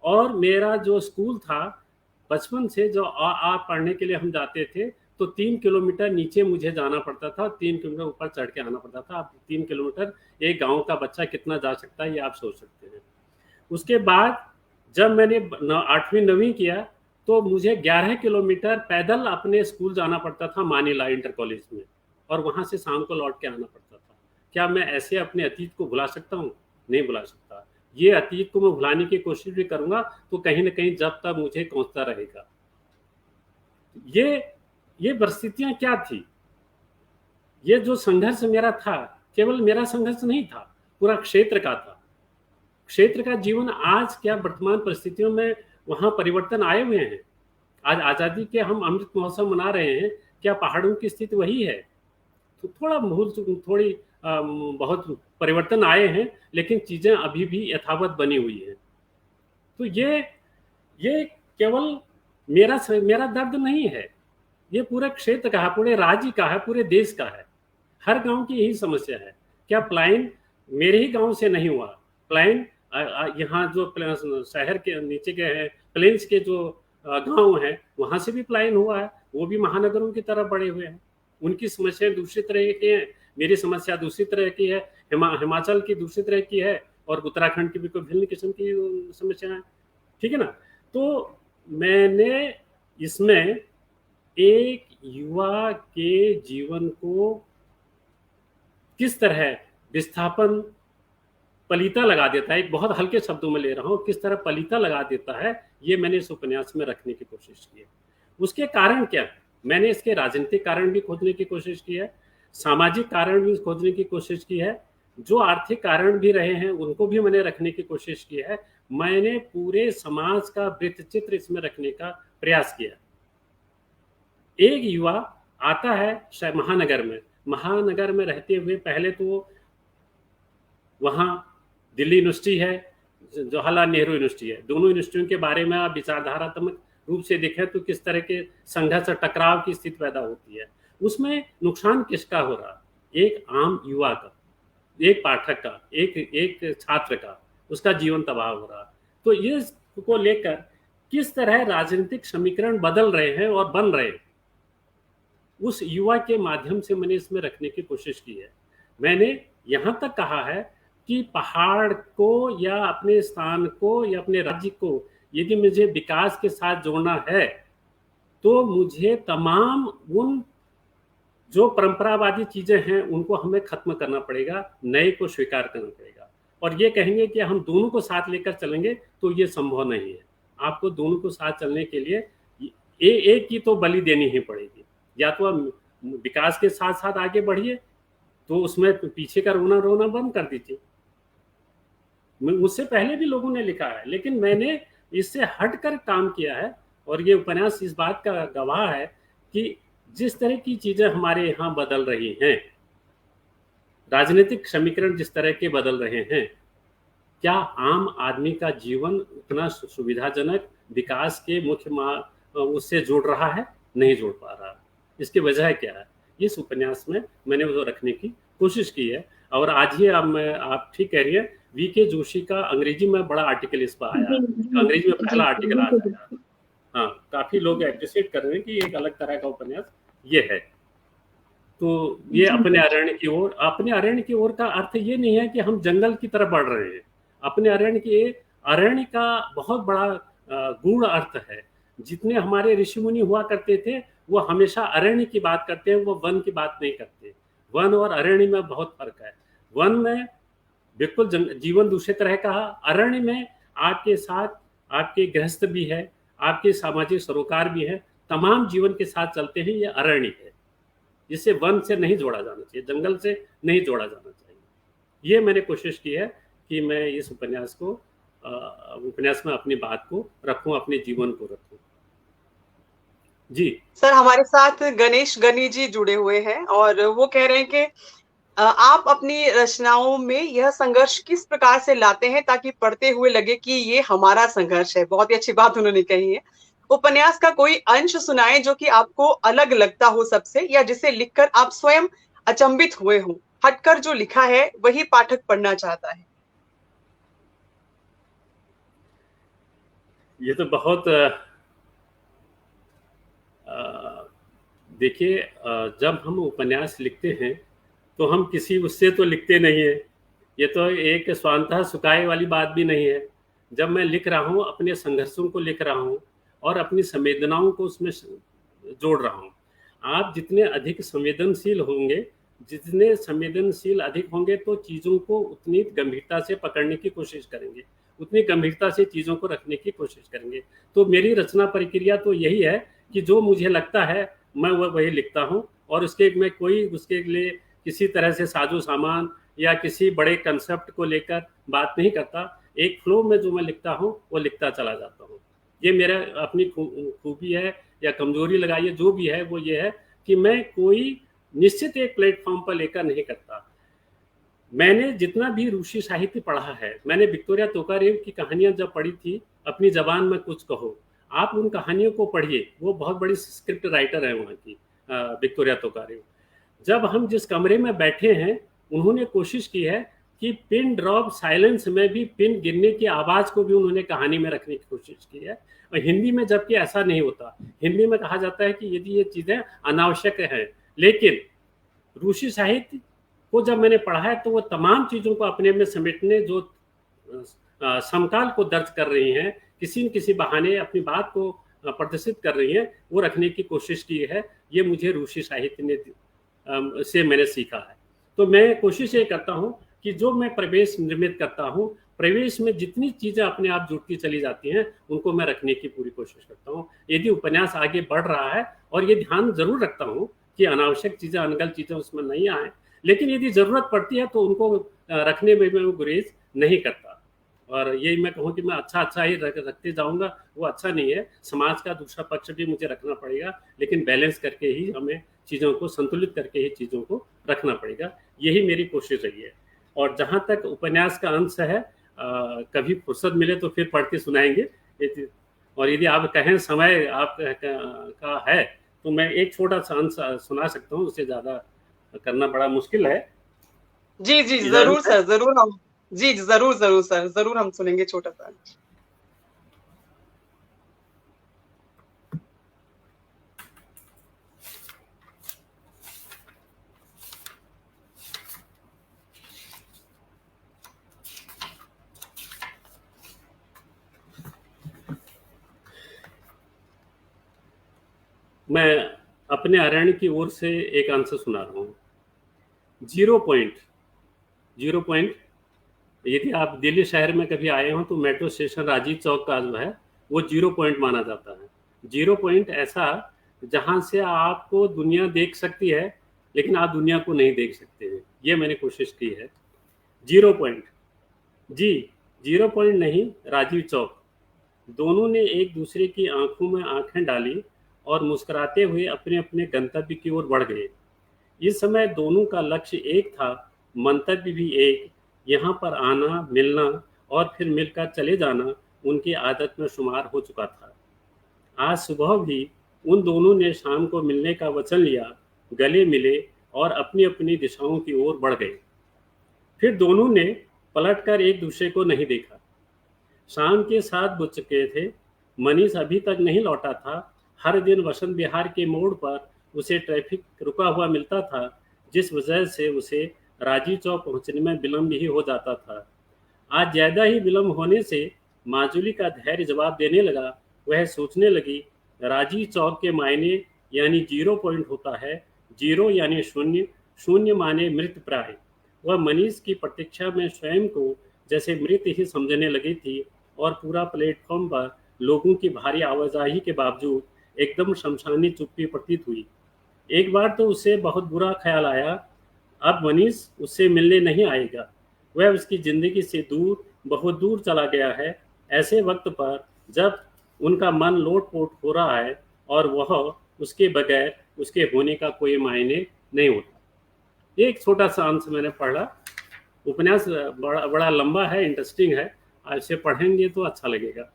और मेरा जो स्कूल था, बचपन से जो आ पढ़ने के लिए हम जाते थे, तो 3 किलोमीटर नीचे मुझे जाना पड़ता था, 3 किलोमीटर ऊपर चढ़ के आना पड़ता था। अब 3 किलोमीटर एक गांव का बच्चा कितना जा सकता है, ये आप सोच सकते हैं। उसके बाद जब मैंने 8वीं 9वीं किया तो मुझे 11 किलोमीटर पैदल अपने स्कूल जाना पड़ता था, मानीला इंटर कॉलेज में, और वहां से शाम को लौट के आना पड़ता था। क्या मैं ऐसे अपने अतीत को भुला सकता हूँ? नहीं भुला सकता। ये अतीत को मैं भुलाने की कोशिश भी करूंगा तो कहीं ना कहीं जब तक मुझे पहुंचता रहेगा। ये परिस्थितियां क्या थी? ये जो संघर्ष मेरा था, केवल मेरा संघर्ष नहीं था, पूरा क्षेत्र का था। क्षेत्र का जीवन आज क्या वर्तमान परिस्थितियों में वहां परिवर्तन आए हुए हैं। आज आजादी के हम अमृत महोत्सव मना रहे हैं, क्या पहाड़ों की स्थिति वही है? तो थोड़ी बहुत परिवर्तन आए हैं, लेकिन चीजें अभी भी यथावत बनी हुई हैं। तो ये केवल मेरा दर्द नहीं है, ये पूरे क्षेत्र का है, पूरे राज्य का है, पूरे देश का है। हर गांव की यही समस्या है। क्या प्लाइन मेरे ही गांव से नहीं हुआ? प्लाइन यहाँ जो शहर के नीचे के हैं, प्लेन्स के जो गांव हैं, वहां से भी प्लाइन हुआ है, वो भी महानगरों की तरफ बढ़े हुए हैं। उनकी समस्याएं दूसरी तरह की हैं, मेरी समस्या दूसरी तरह की है, हिमाचल की दूसरी तरह की है, और उत्तराखंड की भी कोई भिन्न किस्म की समस्या है। ठीक है ना? तो मैंने इसमें एक युवा के जीवन को किस तरह विस्थापन पलीता लगा देता है, एक बहुत हल्के शब्दों में ले रहा हूं, किस तरह पलीता लगा देता है, ये मैंने इस उपन्यास में रखने की कोशिश की है। उसके कारण क्या है? मैंने इसके राजनीतिक कारण भी खोजने की कोशिश की है, सामाजिक कारण भी खोजने की कोशिश की है, जो आर्थिक कारण भी रहे हैं उनको भी मैंने रखने की कोशिश की है। मैंने पूरे समाज का वृत्त चित्र इसमें रखने का प्रयास किया। एक युवा आता है महानगर में रहते हुए, पहले तो वहाँ दिल्ली यूनिवर्सिटी है, जवाहरलाल नेहरू यूनिवर्सिटी है। दोनों यूनिवर्सिटियों के बारे में आप विचारधारात्मक रूप से देखें तो किस तरह के संघर्ष और टकराव की स्थिति पैदा होती है। उसमें नुकसान किसका हो रहा? एक आम युवा का, एक पाठक का, एक छात्र का, उसका जीवन तबाह हो रहा। तो इसको लेकर किस तरह राजनीतिक समीकरण बदल रहे हैं और बन रहे हैं, उस युवा के माध्यम से मैंने इसमें रखने की कोशिश की है। मैंने यहाँ तक कहा है कि पहाड़ को या अपने स्थान को या अपने राज्य को यदि मुझे विकास के साथ जोड़ना है तो मुझे तमाम उन जो परंपरावादी चीजें हैं उनको हमें खत्म करना पड़ेगा, नए को स्वीकार करना पड़ेगा। और ये कहेंगे कि हम दोनों को साथ लेकर चलेंगे तो ये संभव नहीं है। आपको दोनों को साथ चलने के लिए एक की तो बलि देनी ही पड़ेगी। या तो आप विकास के साथ साथ आगे बढ़िए, तो उसमें पीछे का रोना रोना बंद कर दीजिए। मुझसे पहले भी लोगों ने लिखा है, लेकिन मैंने इससे हटकर काम किया है। और ये उपन्यास इस बात का गवाह है कि जिस तरह की चीजें हमारे यहाँ बदल रही हैं, राजनीतिक समीकरण जिस तरह के बदल रहे हैं, क्या आम आदमी का जीवन उतना सुविधाजनक विकास के मुख्य उससे जोड़ रहा है? नहीं जोड़ पा रहा। इसकी वजह क्या है? इस उपन्यास में मैंने वो रखने की कोशिश की है। और आज ही आप ठीक कह रही हैं, वीके जोशी का अंग्रेजी में बड़ा आर्टिकल इस पर आया, अंग्रेजी में पहला आर्टिकल आया। हाँ, काफी लोग एप्रिशिएट कर रहे हैं कि एक अलग तरह का उपन्यास ये है। तो ये अपने अरण्य की ओर का अर्थ ये नहीं है कि हम जंगल की तरफ बढ़ रहे हैं। अपने अरण्य का बहुत बड़ा गूढ़ अर्थ है। जितने हमारे ऋषि मुनि हुआ करते थे वो हमेशा अरण्य की बात करते हैं, वो वन की बात नहीं करते। वन और अरण्य में बहुत फर्क है। वन में बिल्कुल जीवन दूसरे तरह का, अरण्य में आपके साथ आपके गृहस्थ भी है, आपके सामाजिक सरोकार भी है, तमाम जीवन के साथ चलते हैं। ये अरण्य है, जिसे वन से नहीं जोड़ा जाना चाहिए, जंगल से नहीं जोड़ा जाना चाहिए। ये मैंने कोशिश की है कि मैं इस उपन्यास में अपनी बात को रखूं, अपने जीवन को रखूं। जी सर, हमारे साथ गणेश गनी जी जुड़े हुए हैं और वो कह रहे हैं कि आप अपनी रचनाओं में यह संघर्ष किस प्रकार से लाते हैं ताकि पढ़ते हुए लगे कि ये हमारा संघर्ष है। बहुत ही अच्छी बात उन्होंने कही है। उपन्यास का कोई अंश सुनाएं जो कि आपको अलग लगता हो सबसे, या जिसे लिखकर आप स्वयं अचंभित हुए हो, हटकर जो लिखा है वही पाठक पढ़ना चाहता है। ये तो बहुत देखिए, जब हम उपन्यास लिखते हैं तो हम किसी उससे तो लिखते नहीं है। ये तो एक स्वांतः सुखाए वाली बात भी नहीं है। जब मैं लिख रहा हूँ, अपने संघर्षों को लिख रहा हूँ और अपनी संवेदनाओं को उसमें जोड़ रहा हूँ। आप जितने अधिक संवेदनशील होंगे, जितने संवेदनशील अधिक होंगे, तो चीज़ों को उतनी गंभीरता से पकड़ने की कोशिश करेंगे, उतनी गंभीरता से चीज़ों को रखने की कोशिश करेंगे। तो मेरी रचना प्रक्रिया तो यही है कि जो मुझे लगता है मैं वही लिखता हूँ, और उसके लिए किसी तरह से साजो सामान या किसी बड़े कंसेप्ट को लेकर बात नहीं करता। एक फ्लो में जो मैं लिखता हूँ वो लिखता चला जाता हूँ। ये मेरा अपनी खूबी है या कमजोरी लगाइए, जो भी है वो ये है कि मैं कोई निश्चित एक प्लेटफॉर्म पर लेकर नहीं करता। मैंने जितना भी रूसी साहित्य पढ़ा है, मैंने विक्टोरिया तोकारेव की कहानियां जब पढ़ी थी, अपनी जबान में कुछ कहो, आप उन कहानियों को पढ़िए। वो बहुत बड़ी स्क्रिप्ट राइटर है वहाँ की, विक्टोरिया तोकारेव। जब हम जिस कमरे में बैठे हैं, उन्होंने कोशिश की है कि पिन ड्रॉप साइलेंस में भी पिन गिरने की आवाज को भी उन्होंने कहानी में रखने की कोशिश की है। और हिंदी में जबकि ऐसा नहीं होता। हिंदी में कहा जाता है कि यदि ये चीजें अनावश्यक हैं, लेकिन रूसी साहित्य को जब मैंने पढ़ा है तो वो तमाम चीजों को अपने में समेटने, जो समकाल को दर्ज कर रही हैं, किसी न किसी बहाने अपनी बात को प्रदर्शित कर रही हैं, वो रखने की कोशिश की है। ये मुझे रूसी साहित्य ने से मैंने सीखा है। तो मैं कोशिश ये करता हूँ कि जो मैं प्रवेश निर्मित करता हूँ, प्रवेश में जितनी चीजें अपने आप जुड़ती चली जाती हैं, उनको मैं रखने की पूरी कोशिश करता हूँ। यदि उपन्यास आगे बढ़ रहा है, और ये ध्यान जरूर रखता हूँ कि अनावश्यक चीजें, अनगल चीजें उसमें नहीं आए, लेकिन यदि जरूरत पड़ती है तो उनको रखने में मैं गुरेज नहीं करता। और यही मैं कहूँ कि मैं अच्छा ही रखते जाऊंगा, वो अच्छा नहीं है। समाज का दूसरा पक्ष भी मुझे रखना पड़ेगा, लेकिन बैलेंस करके ही हमें चीज़ों को संतुलित करके ही चीज़ों को रखना पड़ेगा। यही मेरी कोशिश रही है। और जहाँ तक उपन्यास का अंश है, कभी फुर्सत मिले तो फिर पढ़ के सुनाएंगे। और यदि आप कहें समय आप का है तो मैं एक छोटा सा अंश सुना सकता हूँ, उससे ज़्यादा करना बड़ा मुश्किल है। जी जी जरूर सर, जरूर हम जी जरूर जरूर सर, जरूर हम सुनेंगे छोटा सा। मैं अपने अरण्य की ओर से एक अंश सुना रहा हूँ। 0 पॉइंट, यदि आप दिल्ली शहर में कभी आए हो तो मेट्रो स्टेशन राजीव चौक का जो है वो 0 पॉइंट माना जाता है। 0 पॉइंट ऐसा जहाँ से आपको दुनिया देख सकती है लेकिन आप दुनिया को नहीं देख सकते हैं, ये मैंने कोशिश की है। 0 पॉइंट, जी 0 पॉइंट नहीं, राजीव चौक। दोनों ने एक दूसरे की आंखों में आंखें डाली और मुस्कुराते हुए अपने अपने गंतव्य की ओर बढ़ गए। इस समय दोनों का लक्ष्य एक था, मंतव्य भी एक। यहाँ पर आना, मिलना और फिर मिलकर चले जाना उनकी आदत में शुमार हो चुका था। आज सुबह भी उन दोनों ने शाम को मिलने का वचन लिया, गले मिले और अपनी अपनी दिशाओं की ओर बढ़ गए। फिर दोनों ने पलटकर एक दूसरे को नहीं देखा। शाम के 7 बज चुके थे। मनीष अभी तक नहीं लौटा था। हर दिन वसंत विहार के मोड़ पर उसे ट्रैफिक रुका हुआ मिलता था, जिस वजह से उसे राजीव चौक पहुंचने में विलम्ब ही हो जाता था। आज ज़्यादा ही विलम्ब होने से माजुली का धैर्य जवाब देने लगा। वह सोचने लगी, राजीव चौक के मायने यानी 0 पॉइंट होता है। 0 यानी शून्य, शून्य माने मृत प्राय। वह मनीष की प्रतीक्षा में स्वयं को जैसे मृत ही समझने लगी थी और पूरा प्लेटफॉर्म पर लोगों की भारी आवाजाही के बावजूद एकदम शमशानी चुप्पी प्रतीत हुई। एक बार तो उसे बहुत बुरा ख्याल आया, अब मनीष उससे मिलने नहीं आएगा। वह उसकी जिंदगी से दूर, बहुत दूर चला गया है। ऐसे वक्त पर जब उनका मन लोट-पोट हो रहा है और वह उसके बगैर उसके होने का कोई मायने नहीं होता। ये एक छोटा सा अंश मैंने पढ़ा। उपन्यास बड़ा लंबा है, इंटरेस्टिंग है। आप इसे पढ़ेंगे तो अच्छा लगेगा।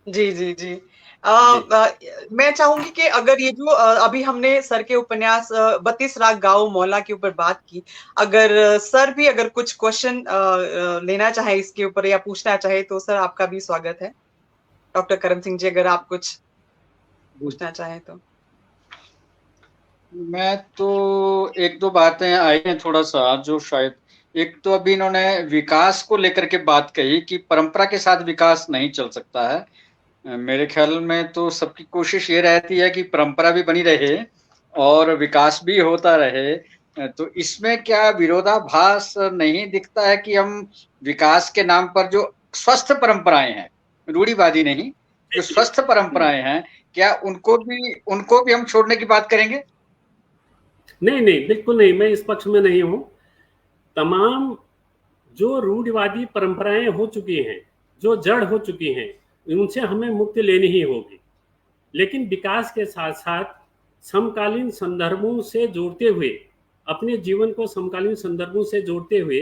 जी जी जी जी। मैं चाहूंगी कि अगर ये जो अभी हमने सर के उपन्यास 32 राग गाओ मौला के ऊपर बात की, अगर सर भी अगर कुछ क्वेश्चन लेना चाहे इसके ऊपर या पूछना चाहे तो सर आपका भी स्वागत है। डॉक्टर करम सिंह जी, अगर आप कुछ पूछना चाहें तो। मैं तो एक दो बातें आई हैं थोड़ा सा, जो शायद एक तो अभी इन्होंने विकास को लेकर के बात कही कि परंपरा के साथ विकास नहीं चल सकता है। मेरे ख्याल में तो सबकी कोशिश ये रहती है कि परंपरा भी बनी रहे और विकास भी होता रहे। तो इसमें क्या विरोधाभास नहीं दिखता है कि हम विकास के नाम पर जो स्वस्थ परंपराएं हैं, रूढ़िवादी नहीं, जो स्वस्थ परंपराएं हैं, क्या उनको भी हम छोड़ने की बात करेंगे? नहीं नहीं, बिल्कुल नहीं, मैं इस पक्ष में नहीं हूँ। तमाम जो रूढ़िवादी परंपराएं हो चुकी हैं, जो जड़ हो चुकी हैं, उनसे हमें मुक्ति लेनी ही होगी। लेकिन विकास के साथ साथ समकालीन संदर्भों से जोड़ते हुए, अपने जीवन को समकालीन संदर्भों से जोड़ते हुए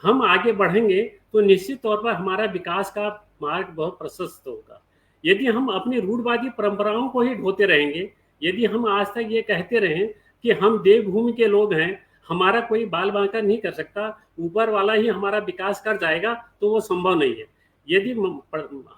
हम आगे बढ़ेंगे तो निश्चित तौर पर हमारा विकास का मार्ग बहुत प्रशस्त होगा। यदि हम अपनी रूढ़िवादी परंपराओं को ही ढोते रहेंगे, यदि हम आज तक ये कहते रहें कि हम देवभूमि के लोग हैं, हमारा कोई बाल बांका नहीं कर सकता, ऊपर वाला ही हमारा विकास कर जाएगा, तो वो संभव नहीं है। यदि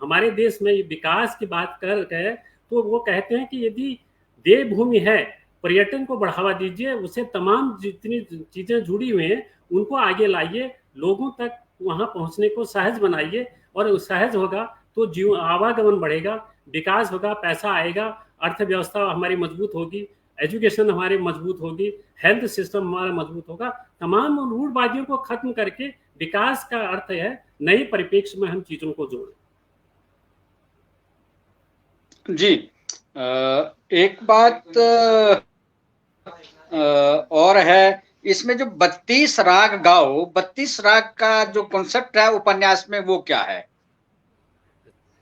हमारे देश में विकास की बात कर गए तो वो कहते हैं कि यदि देवभूमि है, पर्यटन को बढ़ावा दीजिए, उसे तमाम जितनी चीजें जुड़ी हुई हैं उनको आगे लाइए, लोगों तक वहां पहुंचने को सहज बनाइए, और सहज होगा तो जीव आवागमन बढ़ेगा, विकास होगा, पैसा आएगा, अर्थव्यवस्था हमारी मजबूत होगी, एजुकेशन हमारी मजबूत होगी, हेल्थ सिस्टम हमारा मजबूत होगा। तमाम रूढ़िवादियों को खत्म करके विकास का अर्थ है नए परिप्रेक्ष्य में हम चीजों को जोड़ें। जी, एक बात और है, इसमें जो 32 राग गाओ, 32 राग का जो कॉन्सेप्ट है उपन्यास में, वो क्या है?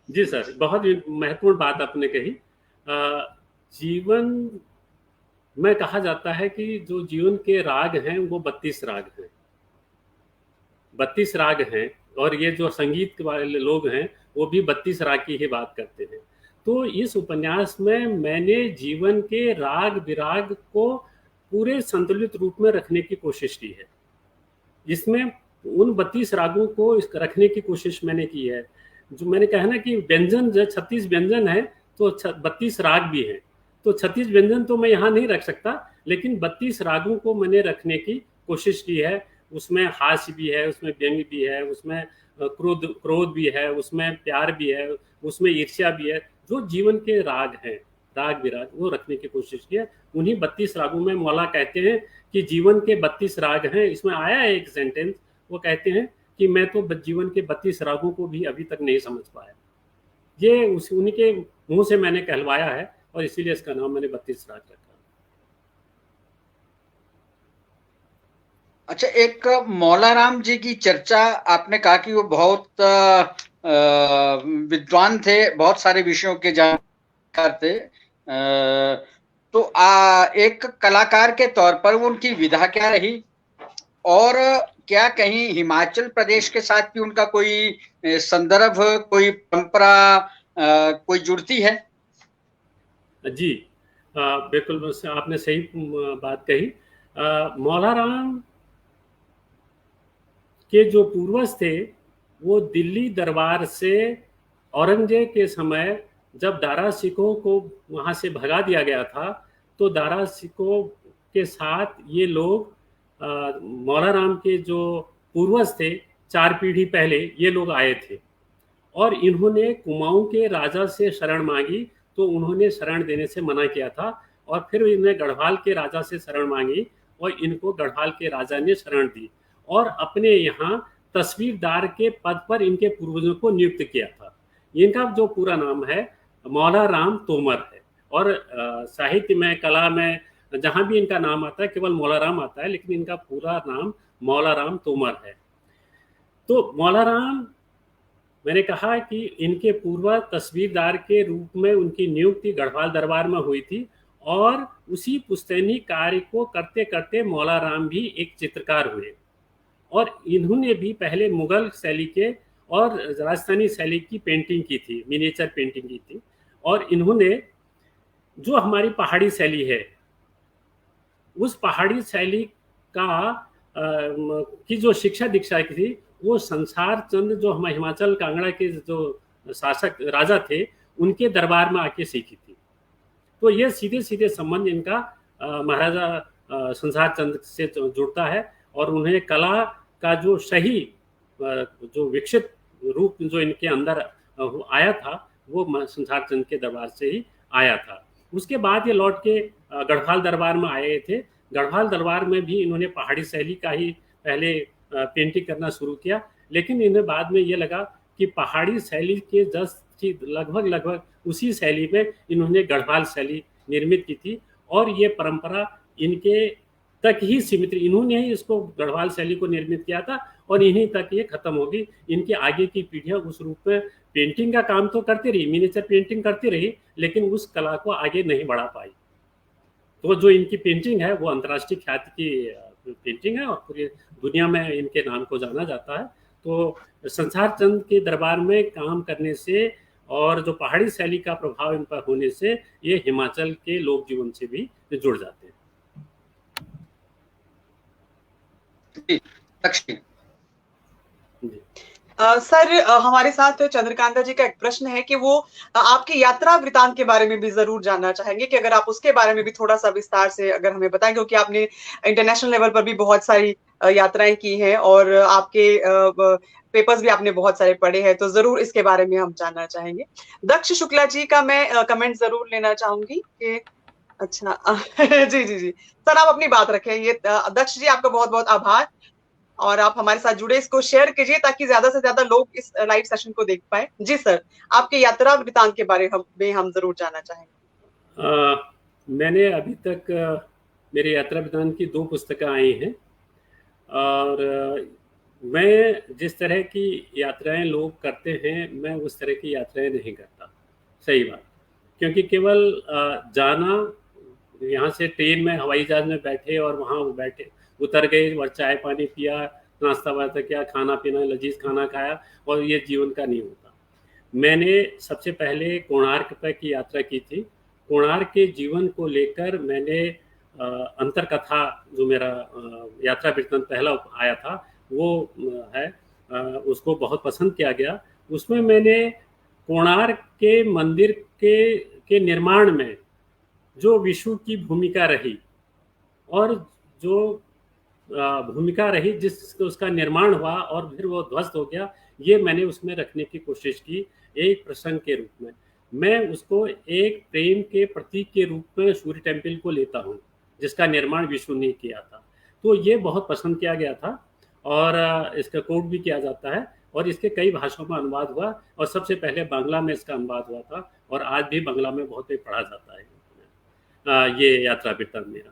जी सर, बहुत महत्वपूर्ण बात आपने कही। जीवन में कहा जाता है कि जो जीवन के राग हैं वो 32 राग हैं, 32 राग हैं, और ये जो संगीत वाले लोग हैं वो भी 32 राग की ही बात करते हैं। तो इस उपन्यास में मैंने जीवन के राग विराग को पूरे संतुलित रूप में रखने की कोशिश की है। इसमें उन 32 रागों को रखने की कोशिश मैंने की है। जो मैंने कहा ना कि व्यंजन जो 36 व्यंजन है तो 32 राग भी हैं, तो 36 व्यंजन तो मैं यहाँ नहीं रख सकता, लेकिन 32 रागों को मैंने रखने की कोशिश की है। उसमें हास्य भी है, उसमें व्यंग्य भी है, उसमें क्रोध भी है, उसमें प्यार भी है, उसमें ईर्ष्या भी है। जो जीवन के राग हैं, राग विराग, वो रखने की कोशिश की है। उन्हीं 32 रागों में मौला कहते हैं कि जीवन के 32 राग हैं। इसमें आया है एक सेंटेंस, वो कहते हैं कि मैं तो जीवन के 32 रागों को भी अभी तक नहीं समझ पाया। ये उन्हीं के मुंह से मैंने कहलवाया है और इसीलिए इसका नाम मैंने 32 राग रखा। अच्छा, एक मौलाराम जी की चर्चा आपने कहा कि वो बहुत विद्वान थे, बहुत सारे विषयों के जानकार थे। तो एक कलाकार के तौर पर वो उनकी विधा क्या रही, और क्या कहीं हिमाचल प्रदेश के साथ भी उनका कोई संदर्भ, कोई परंपरा कोई जुड़ती है? जी बिल्कुल, आपने सही बात कही। मौलाराम के जो पूर्वज थे वो दिल्ली दरबार से औरंगजेब के समय जब दारा सिखों को वहाँ से भगा दिया गया था, तो दारा सिखों के साथ ये लोग मौलाराम के जो पूर्वज थे 4 पीढ़ी पहले, ये लोग आए थे और इन्होंने कुमाऊं के राजा से शरण मांगी, तो उन्होंने शरण देने से मना किया था और फिर इन्हें गढ़वाल के राजा से शरण मांगी और इनको गढ़वाल के राजा ने शरण दी और अपने यहाँ तस्वीरदार के पद पर इनके पूर्वजों को नियुक्त किया था। इनका जो पूरा नाम है मौलाराम तोमर है और साहित्य में, कला में जहाँ भी इनका नाम आता है केवल मौलाराम आता है, लेकिन इनका पूरा नाम मौलाराम तोमर है। तो मौलाराम, मैंने कहा कि इनके पूर्व तस्वीरदार के रूप में उनकी नियुक्ति गढ़वाल दरबार में हुई थी और उसी पुश्तैनी कार्य को करते करते मौलाराम भी एक चित्रकार हुए और इन्होंने भी पहले मुगल शैली के और राजस्थानी शैली की पेंटिंग की थी, मिनिएचर पेंटिंग की थी और इन्होंने जो हमारी पहाड़ी शैली है उस पहाड़ी शैली का की जो शिक्षा दीक्षा की थी वो संसार चंद जो हमारे हिमाचल कांगड़ा के जो शासक राजा थे उनके दरबार में आके सीखी थी। तो ये सीधे सीधे संबंध इनका महाराजा संसार चंद से जुड़ता है और उन्हें कला का जो सही जो विकसित रूप जो इनके अंदर आया था वो संसार चंद के दरबार से ही आया था। उसके बाद ये लौट के गढ़वाल दरबार में आए थे। गढ़वाल दरबार में भी इन्होंने पहाड़ी शैली का ही पहले पेंटिंग करना शुरू किया, लेकिन इन्हें बाद में ये लगा कि पहाड़ी शैली के जस्ट लगभग उसी शैली में इन्होंने गढ़वाल शैली निर्मित की थी और ये परंपरा इनके तक ही सीमित, इन्होंने ही इसको गढ़वाल शैली को निर्मित किया था और इन्हीं तक ये खत्म होगी। इनकी आगे की पीढ़ियां उस रूप में पेंटिंग का काम तो करती रही, मिनिएचर पेंटिंग करती रही, लेकिन उस कला को आगे नहीं बढ़ा पाई। तो जो इनकी पेंटिंग है वो अंतर्राष्ट्रीय ख्याति की पेंटिंग है और पूरी दुनिया में इनके नाम को जाना जाता है। तो संसार चंद के दरबार में काम करने से और जो पहाड़ी शैली का प्रभाव इन पर होने से ये हिमाचल के लोक जीवन से भी जुड़ जाते हैं। सर, हमारे साथ चंद्रकांता जी का एक प्रश्न है कि वो आपकी यात्रा वृतांत के बारे में भी जरूर जानना चाहेंगे कि अगर आप उसके बारे में भी थोड़ा सा विस्तार से अगर हमें बताएं, क्योंकि आपने इंटरनेशनल लेवल पर भी बहुत सारी यात्राएं की हैं और आपके पेपर्स भी आपने बहुत सारे पढ़े हैं, तो जरूर इसके बारे में हम जानना चाहेंगे। दक्ष शुक्ला जी का मैं कमेंट जरूर लेना चाहूंगी कि अच्छा जी जी जी सर, आप अपनी बात रखें। ये दक्ष जी, आपका बहुत बहुत आभार और आप हमारे साथ जुड़े, इसको शेयर कीजिए ताकि ज्यादा से ज्यादा लोग इस लाइव सेशन को देख पाए। जी सर, आपके यात्रा वृतांत के बारे में हम जरूर जानना चाहेंगे। मैंने अभी तक मेरे यात्रा वृतांत की 2 पुस्तकें आई हैं और मैं जिस तरह की यात्राएं लोग करते हैं मैं उस तरह की यात्राएं नहीं करता, सही बात, क्योंकि केवल जाना, यहाँ से ट्रेन में हवाई जहाज में बैठे और वहाँ बैठे उतर गए और चाय पानी पिया, नाश्ता वास्ता किया, खाना पीना लजीज खाना खाया और ये जीवन का नहीं होता। मैंने सबसे पहले कोणार्क पर की यात्रा की थी। कोणार्क के जीवन को लेकर मैंने अंतर कथा, जो मेरा यात्रा वृत्तांत पहला आया था वो है, उसको बहुत पसंद किया गया। उसमें मैंने कोणार्क के मंदिर के निर्माण में जो विष्णु की भूमिका रही और जो भूमिका रही जिसको उसका निर्माण हुआ और फिर वो ध्वस्त हो गया, ये मैंने उसमें रखने की कोशिश की एक प्रसंग के रूप में। मैं उसको एक प्रेम के प्रतीक के रूप में सूर्य टेम्पल को लेता हूँ, जिसका निर्माण विष्णु ने किया था। तो ये बहुत पसंद किया गया था और इसका कोट भी किया जाता है और इसके कई भाषाओं में अनुवाद हुआ और सबसे पहले बांग्ला में इसका अनुवाद हुआ था और आज भी बांग्ला में बहुत ही पढ़ा जाता है ये यात्रा वृत्तांत मेरा।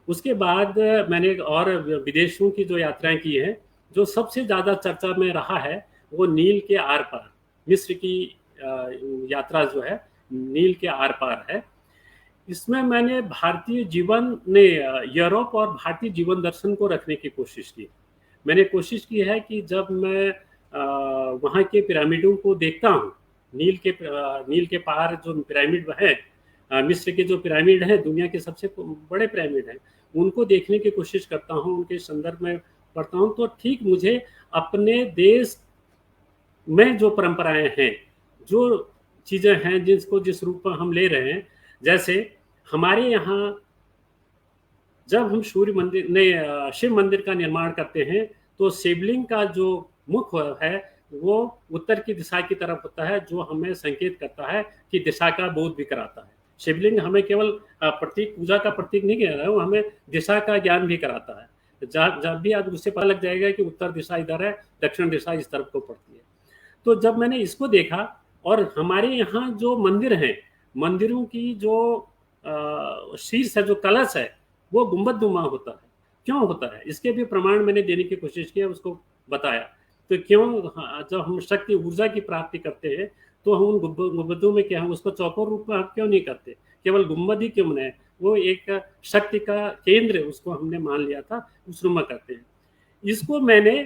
उसके बाद मैंने और विदेशों की जो यात्राएं की हैं, जो सबसे ज़्यादा चर्चा में रहा है वो नील के आर पार, मिस्र की यात्रा जो है नील के आर पार है। इसमें मैंने भारतीय जीवन ने यूरोप और भारतीय जीवन दर्शन को रखने की कोशिश की। मैंने कोशिश की है कि जब मैं वहाँ के पिरामिडों को देखता हूँ, नील के पार जो पिरामिड है, मिस्र के जो पिरामिड हैं, दुनिया के सबसे बड़े पिरामिड हैं, उनको देखने की कोशिश करता हूँ, उनके संदर्भ में पढ़ता हूँ, तो ठीक मुझे अपने देश में जो परंपराएं हैं, जो चीज़ें हैं जिसको जिस रूप में हम ले रहे हैं, जैसे हमारे यहाँ जब हम शिव मंदिर का निर्माण करते हैं तो शिवलिंग का जो मुख है वो उत्तर की दिशा की तरफ होता है, जो हमें संकेत करता है कि दिशा का बोध भी कराता है। शिवलिंग हमें केवल प्रतीक, पूजा का प्रतीक नहीं कह रहा है, वो हमें दिशा का ज्ञान भी कराता है। जब भी आज उससे पता लग जाएगा कि उत्तर दिशा इधर है, दक्षिण दिशा इस तरफ को पड़ती है। तो जब मैंने इसको देखा, और हमारे यहाँ जो मंदिर हैं, मंदिरों की जो शीर्ष है, जो कलश है, वो गुंबदनुमा होता है। क्यों होता है इसके भी प्रमाण मैंने देने की कोशिश की, उसको बताया। तो क्यों, जब हम शक्ति ऊर्जा की प्राप्ति करते हैं तो हम उन गुंबदों में क्या है, उसको चौकोर रूप में हम क्यों नहीं करते, केवल गुंबद ही क्यों बनाए, वो एक शक्ति का केंद्र उसको हमने मान लिया था, उस रूप में करते हैं। इसको मैंने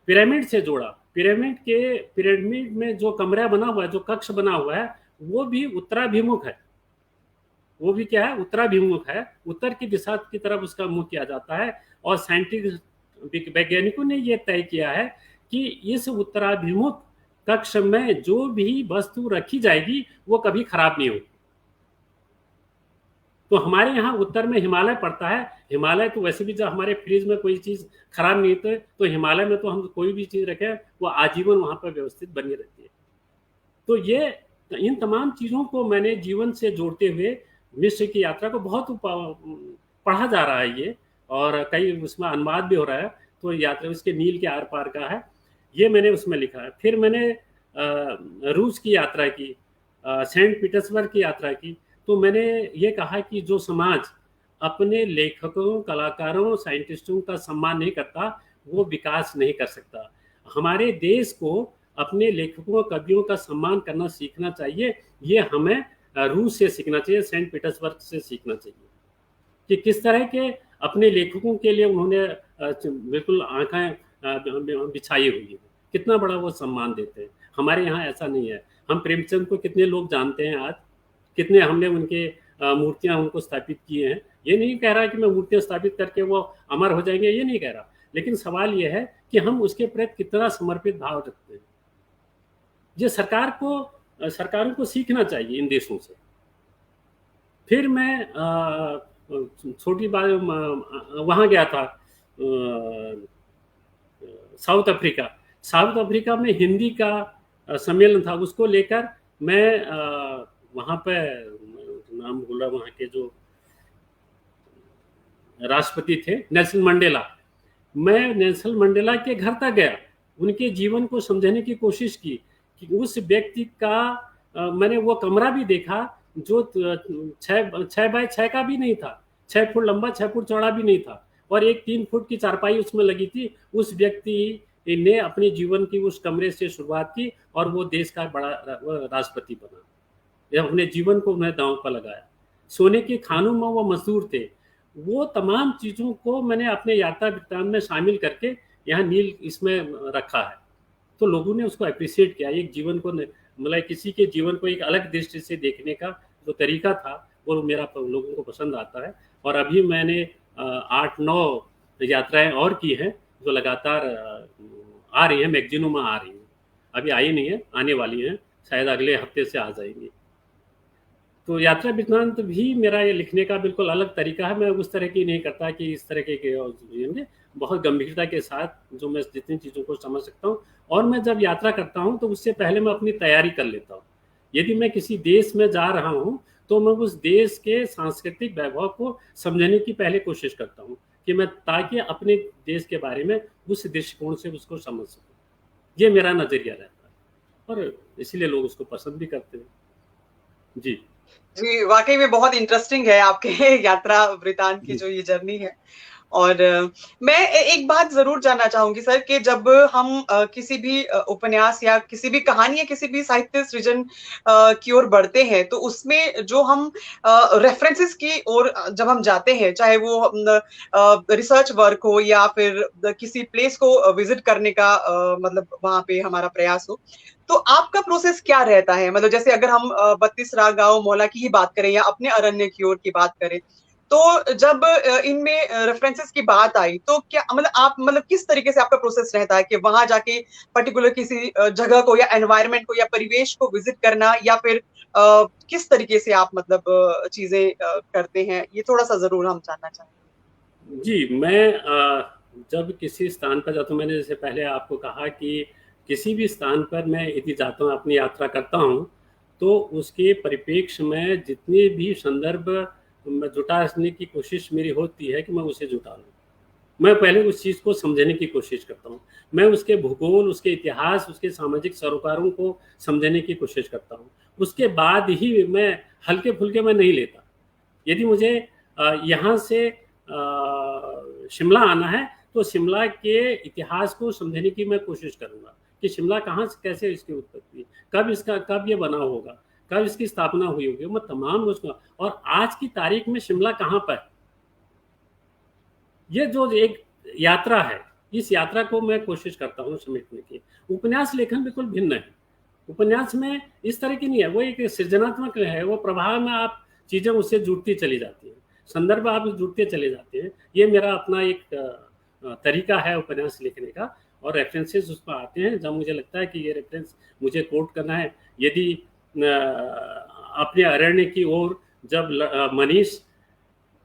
पिरामिड से जोड़ा। पिरामिड में जो कमरा बना हुआ है, जो कक्ष बना हुआ है, वो भी उत्तराभिमुख है। वो भी क्या है, उत्तराभिमुख है, उत्तर की दिशा की तरफ उसका मुंह किया जाता है। और साइंटिफिक वैज्ञानिकों ने ये तय किया है कि इस उत्तराभिमुख कक्ष में जो भी वस्तु रखी जाएगी वो कभी खराब नहीं होगी। तो हमारे यहाँ उत्तर में हिमालय पड़ता है। हिमालय तो वैसे भी जब हमारे फ्रिज में कोई चीज खराब नहीं होती, तो हिमालय में तो हम कोई भी चीज रखें वो आजीवन वहां पर व्यवस्थित बनी रहती है। तो ये इन तमाम चीजों को मैंने जीवन से जोड़ते हुए मिस्र की यात्रा को बहुत पढ़ा जा रहा है ये, और कई उसमें अनुवाद भी हो रहा है। तो यात्रा उसके नील के आर पार का है, ये मैंने उसमें लिखा है। फिर मैंने रूस की यात्रा की, सेंट पीटर्सबर्ग की यात्रा की। तो मैंने ये कहा कि जो समाज अपने लेखकों, कलाकारों, साइंटिस्टों का सम्मान नहीं करता, वो विकास नहीं कर सकता। हमारे देश को अपने लेखकों, कवियों का सम्मान करना सीखना चाहिए। ये हमें रूस से सीखना चाहिए, सेंट पीटर्सबर्ग से सीखना चाहिए कि किस तरह के अपने लेखकों के लिए उन्होंने बिल्कुल आंखें बिछाई हुई है, कितना बड़ा वो सम्मान देते हैं। हमारे यहाँ ऐसा नहीं है। हम प्रेमचंद को कितने लोग जानते हैं आज, कितने हमने उनके मूर्तियां उनको स्थापित किए हैं। ये नहीं कह रहा कि मैं मूर्तियां स्थापित करके वो अमर हो जाएंगे, ये नहीं कह रहा, लेकिन सवाल ये है कि हम उसके प्रति कितना समर्पित भाव रखते हैं। ये सरकारों को सीखना चाहिए इन देशों से। फिर मैं छोटी बात, वहाँ गया था साउथ अफ्रीका में हिंदी का सम्मेलन था, उसको लेकर मैं वहाँ पे, नाम भूल रहा, वहाँ के जो राष्ट्रपति थे नेल्सन मंडेला, मैं नेल्सन मंडेला के घर तक गया, उनके जीवन को समझने की कोशिश की कि उस व्यक्ति का मैंने वो कमरा भी देखा जो 6 बाय 6 का भी नहीं था, 6 फुट लंबा, 6 फुट चौड़ा भी नहीं था, और एक 3 फुट की चारपाई उसमें लगी थी। उस व्यक्ति ने अपने जीवन की उस कमरे से शुरुआत की और वो देश का बड़ा राष्ट्रपति बना। अपने जीवन को उन्हें दांव पर लगाया। सोने के खानों में वो मजदूर थे। वो तमाम चीज़ों को मैंने अपने यात्रा वृत्तांत में शामिल करके यहाँ नील इसमें रखा है। तो लोगों ने उसको अप्रिशिएट किया। एक जीवन को, मतलब किसी के जीवन को एक अलग दृष्टि से देखने का जो तरीका था वो मेरा लोगों को पसंद आता है। और अभी मैंने 8-9 यात्राएं और की हैं जो लगातार आ रही हैं, मैगजीनों में आ रही हैं। अभी आई नहीं है, आने वाली हैं, शायद अगले हफ्ते से आ जाएंगी। तो यात्रा वृत्तांत भी मेरा ये लिखने का बिल्कुल अलग तरीका है। मैं उस तरह की नहीं करता कि इस तरह के, बहुत गंभीरता के साथ जो मैं जितनी चीज़ों को समझ सकता हूँ। और मैं जब यात्रा करता हूँ तो उससे पहले मैं अपनी तैयारी कर लेता हूँ। यदि मैं किसी देश में जा रहा हूँ तो मैं उस देश के सांस्कृतिक वैभव को समझने की पहले कोशिश करता हूँ कि मैं, ताकि अपने देश के बारे में उस दृष्टिकोण से उसको समझ सकूँ। ये मेरा नजरिया रहता है और इसीलिए लोग उसको पसंद भी करते हैं। जी जी, वाकई में बहुत इंटरेस्टिंग है आपके यात्रा वृतांत की जो ये जर्नी है। और मैं एक बात जरूर जानना चाहूंगी सर कि जब हम किसी भी उपन्यास या किसी भी कहानी या किसी भी साहित्य सृजन की ओर बढ़ते हैं, तो उसमें जो हम रेफरेंसेस की ओर जब हम जाते हैं, चाहे वो रिसर्च वर्क हो या फिर किसी प्लेस को विजिट करने का मतलब वहां पे हमारा प्रयास हो, तो आपका प्रोसेस क्या रहता है? मतलब जैसे अगर हम 32 राग गाँव मौला की ही बात करें या अपने अरण्य की ओर की बात करें, तो जब इनमें रेफरेंसेस की बात आई, तो क्या मतलब आप मतलब किस तरीके से आपका प्रोसेस रहता है कि वहां जाके पर्टिकुलर किसी जगह को या एनवायरनमेंट को या परिवेश को विजिट करना, या फिर किस तरीके से आप मतलब चीजें करते हैं? ये थोड़ा सा जरूर हम जानना चाहेंगे। जी, मैं जब किसी स्थान पर जाता हूँ, मैंने जैसे पहले आपको कहा कि किसी भी स्थान पर मैं यदि जाता हूँ, अपनी यात्रा करता हूँ, तो उसके परिप्रेक्ष्य में जितने भी संदर्भ जुटाने की कोशिश मेरी होती है कि मैं उसे जुटा लूँ। मैं पहले उस चीज़ को समझने की कोशिश करता हूँ। मैं उसके भूगोल, उसके इतिहास, उसके सामाजिक सरोकारों को समझने की कोशिश करता हूँ। उसके बाद ही मैं हल्के-फुल्के में नहीं लेता। यदि मुझे यहाँ से शिमला आना है, तो शिमला के इतिहास को समझने की मैं कोशिश करूँगा कि शिमला कहाँ से, कैसे इसकी उत्पत्ति, कब ये बना होगा, कब इसकी स्थापना हुई होगी। मैं तमाम उसको, और आज की तारीख में शिमला कहाँ पर, ये जो एक यात्रा है, इस यात्रा को मैं कोशिश करता हूँ समेटने की। उपन्यास लेखन बिल्कुल भिन्न है। उपन्यास में इस तरह की नहीं है, वो एक सृजनात्मक है, वो प्रभाव में आप चीजें उससे जुड़ती चली जाती हैं, संदर्भ आप जुड़ते चले जाते हैं। ये मेरा अपना एक तरीका है उपन्यास लिखने का, और रेफरेंसेस उसमें आते हैं जब मुझे लगता है कि ये रेफरेंस मुझे कोट करना है। यदि अपने अरण्य की ओर जब मनीष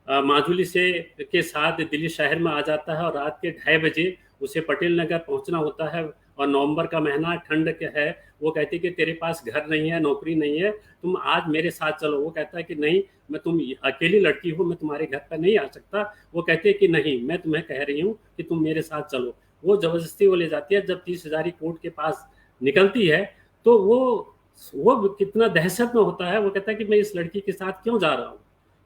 माजुली से के साथ दिल्ली शहर में आ जाता है और रात के 2:30 बजे उसे पटेल नगर पहुंचना होता है, और नवंबर का महीना, ठंड है, वो कहती है कि तेरे पास घर नहीं है, नौकरी नहीं है, तुम आज मेरे साथ चलो। वो कहता है कि नहीं, मैं, तुम अकेली लड़की हो, मैं तुम्हारे घर पर नहीं आ सकता। वो कहते हैं कि नहीं, मैं तुम्हें कह रही हूँ कि तुम मेरे साथ चलो। वो जबरदस्ती वो ले जाती है। जब 30 हजारी कोर्ट के पास निकलती है तो वो कितना दहशत में होता है। वो कहता है कि मैं इस लड़की के साथ क्यों जा रहा हूँ,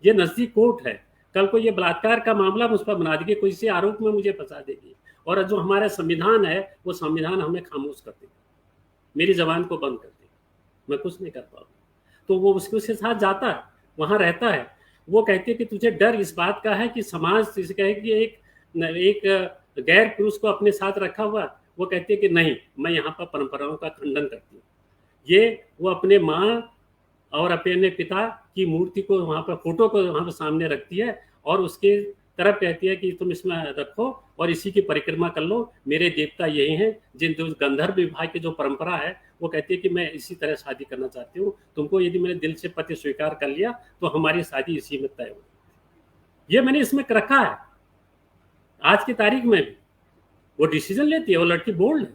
ये नजदीक कोर्ट है, कल को ये बलात्कार का मामला मुझ पर बना देगी, कोई से आरोप में मुझे फंसा देगी, और जो हमारा संविधान है वो संविधान हमें खामोश कर देगा, मेरी जबान को बंद कर देगा, मैं कुछ नहीं कर पाऊंगा। तो वो उसके साथ जाता है, वहां रहता है। वो कहती है कि तुझे डर इस बात का है कि समाज इसे कहे कि एक गैर पुरुष को अपने साथ रखा हुआ। वो कहती है कि नहीं, मैं यहाँ पर परंपराओं का खंडन करती हूँ। ये वो अपने माँ और अपने पिता की मूर्ति को वहाँ पर, फोटो को वहाँ पर सामने रखती है, और उसके तरफ कहती है कि तुम इसमें रखो और इसी की परिक्रमा कर लो, मेरे देवता यही हैं। जिन जो गंधर्व विवाह की जो परंपरा है, वो कहती है कि मैं इसी तरह शादी करना चाहती हूँ, तुमको यदि मैंने दिल से पति स्वीकार कर लिया तो हमारी शादी इसी में तय हो। ये मैंने इसमें रखा है। आज की तारीख में भी वो डिसीजन लेती है, वो लड़की बोल्ड है,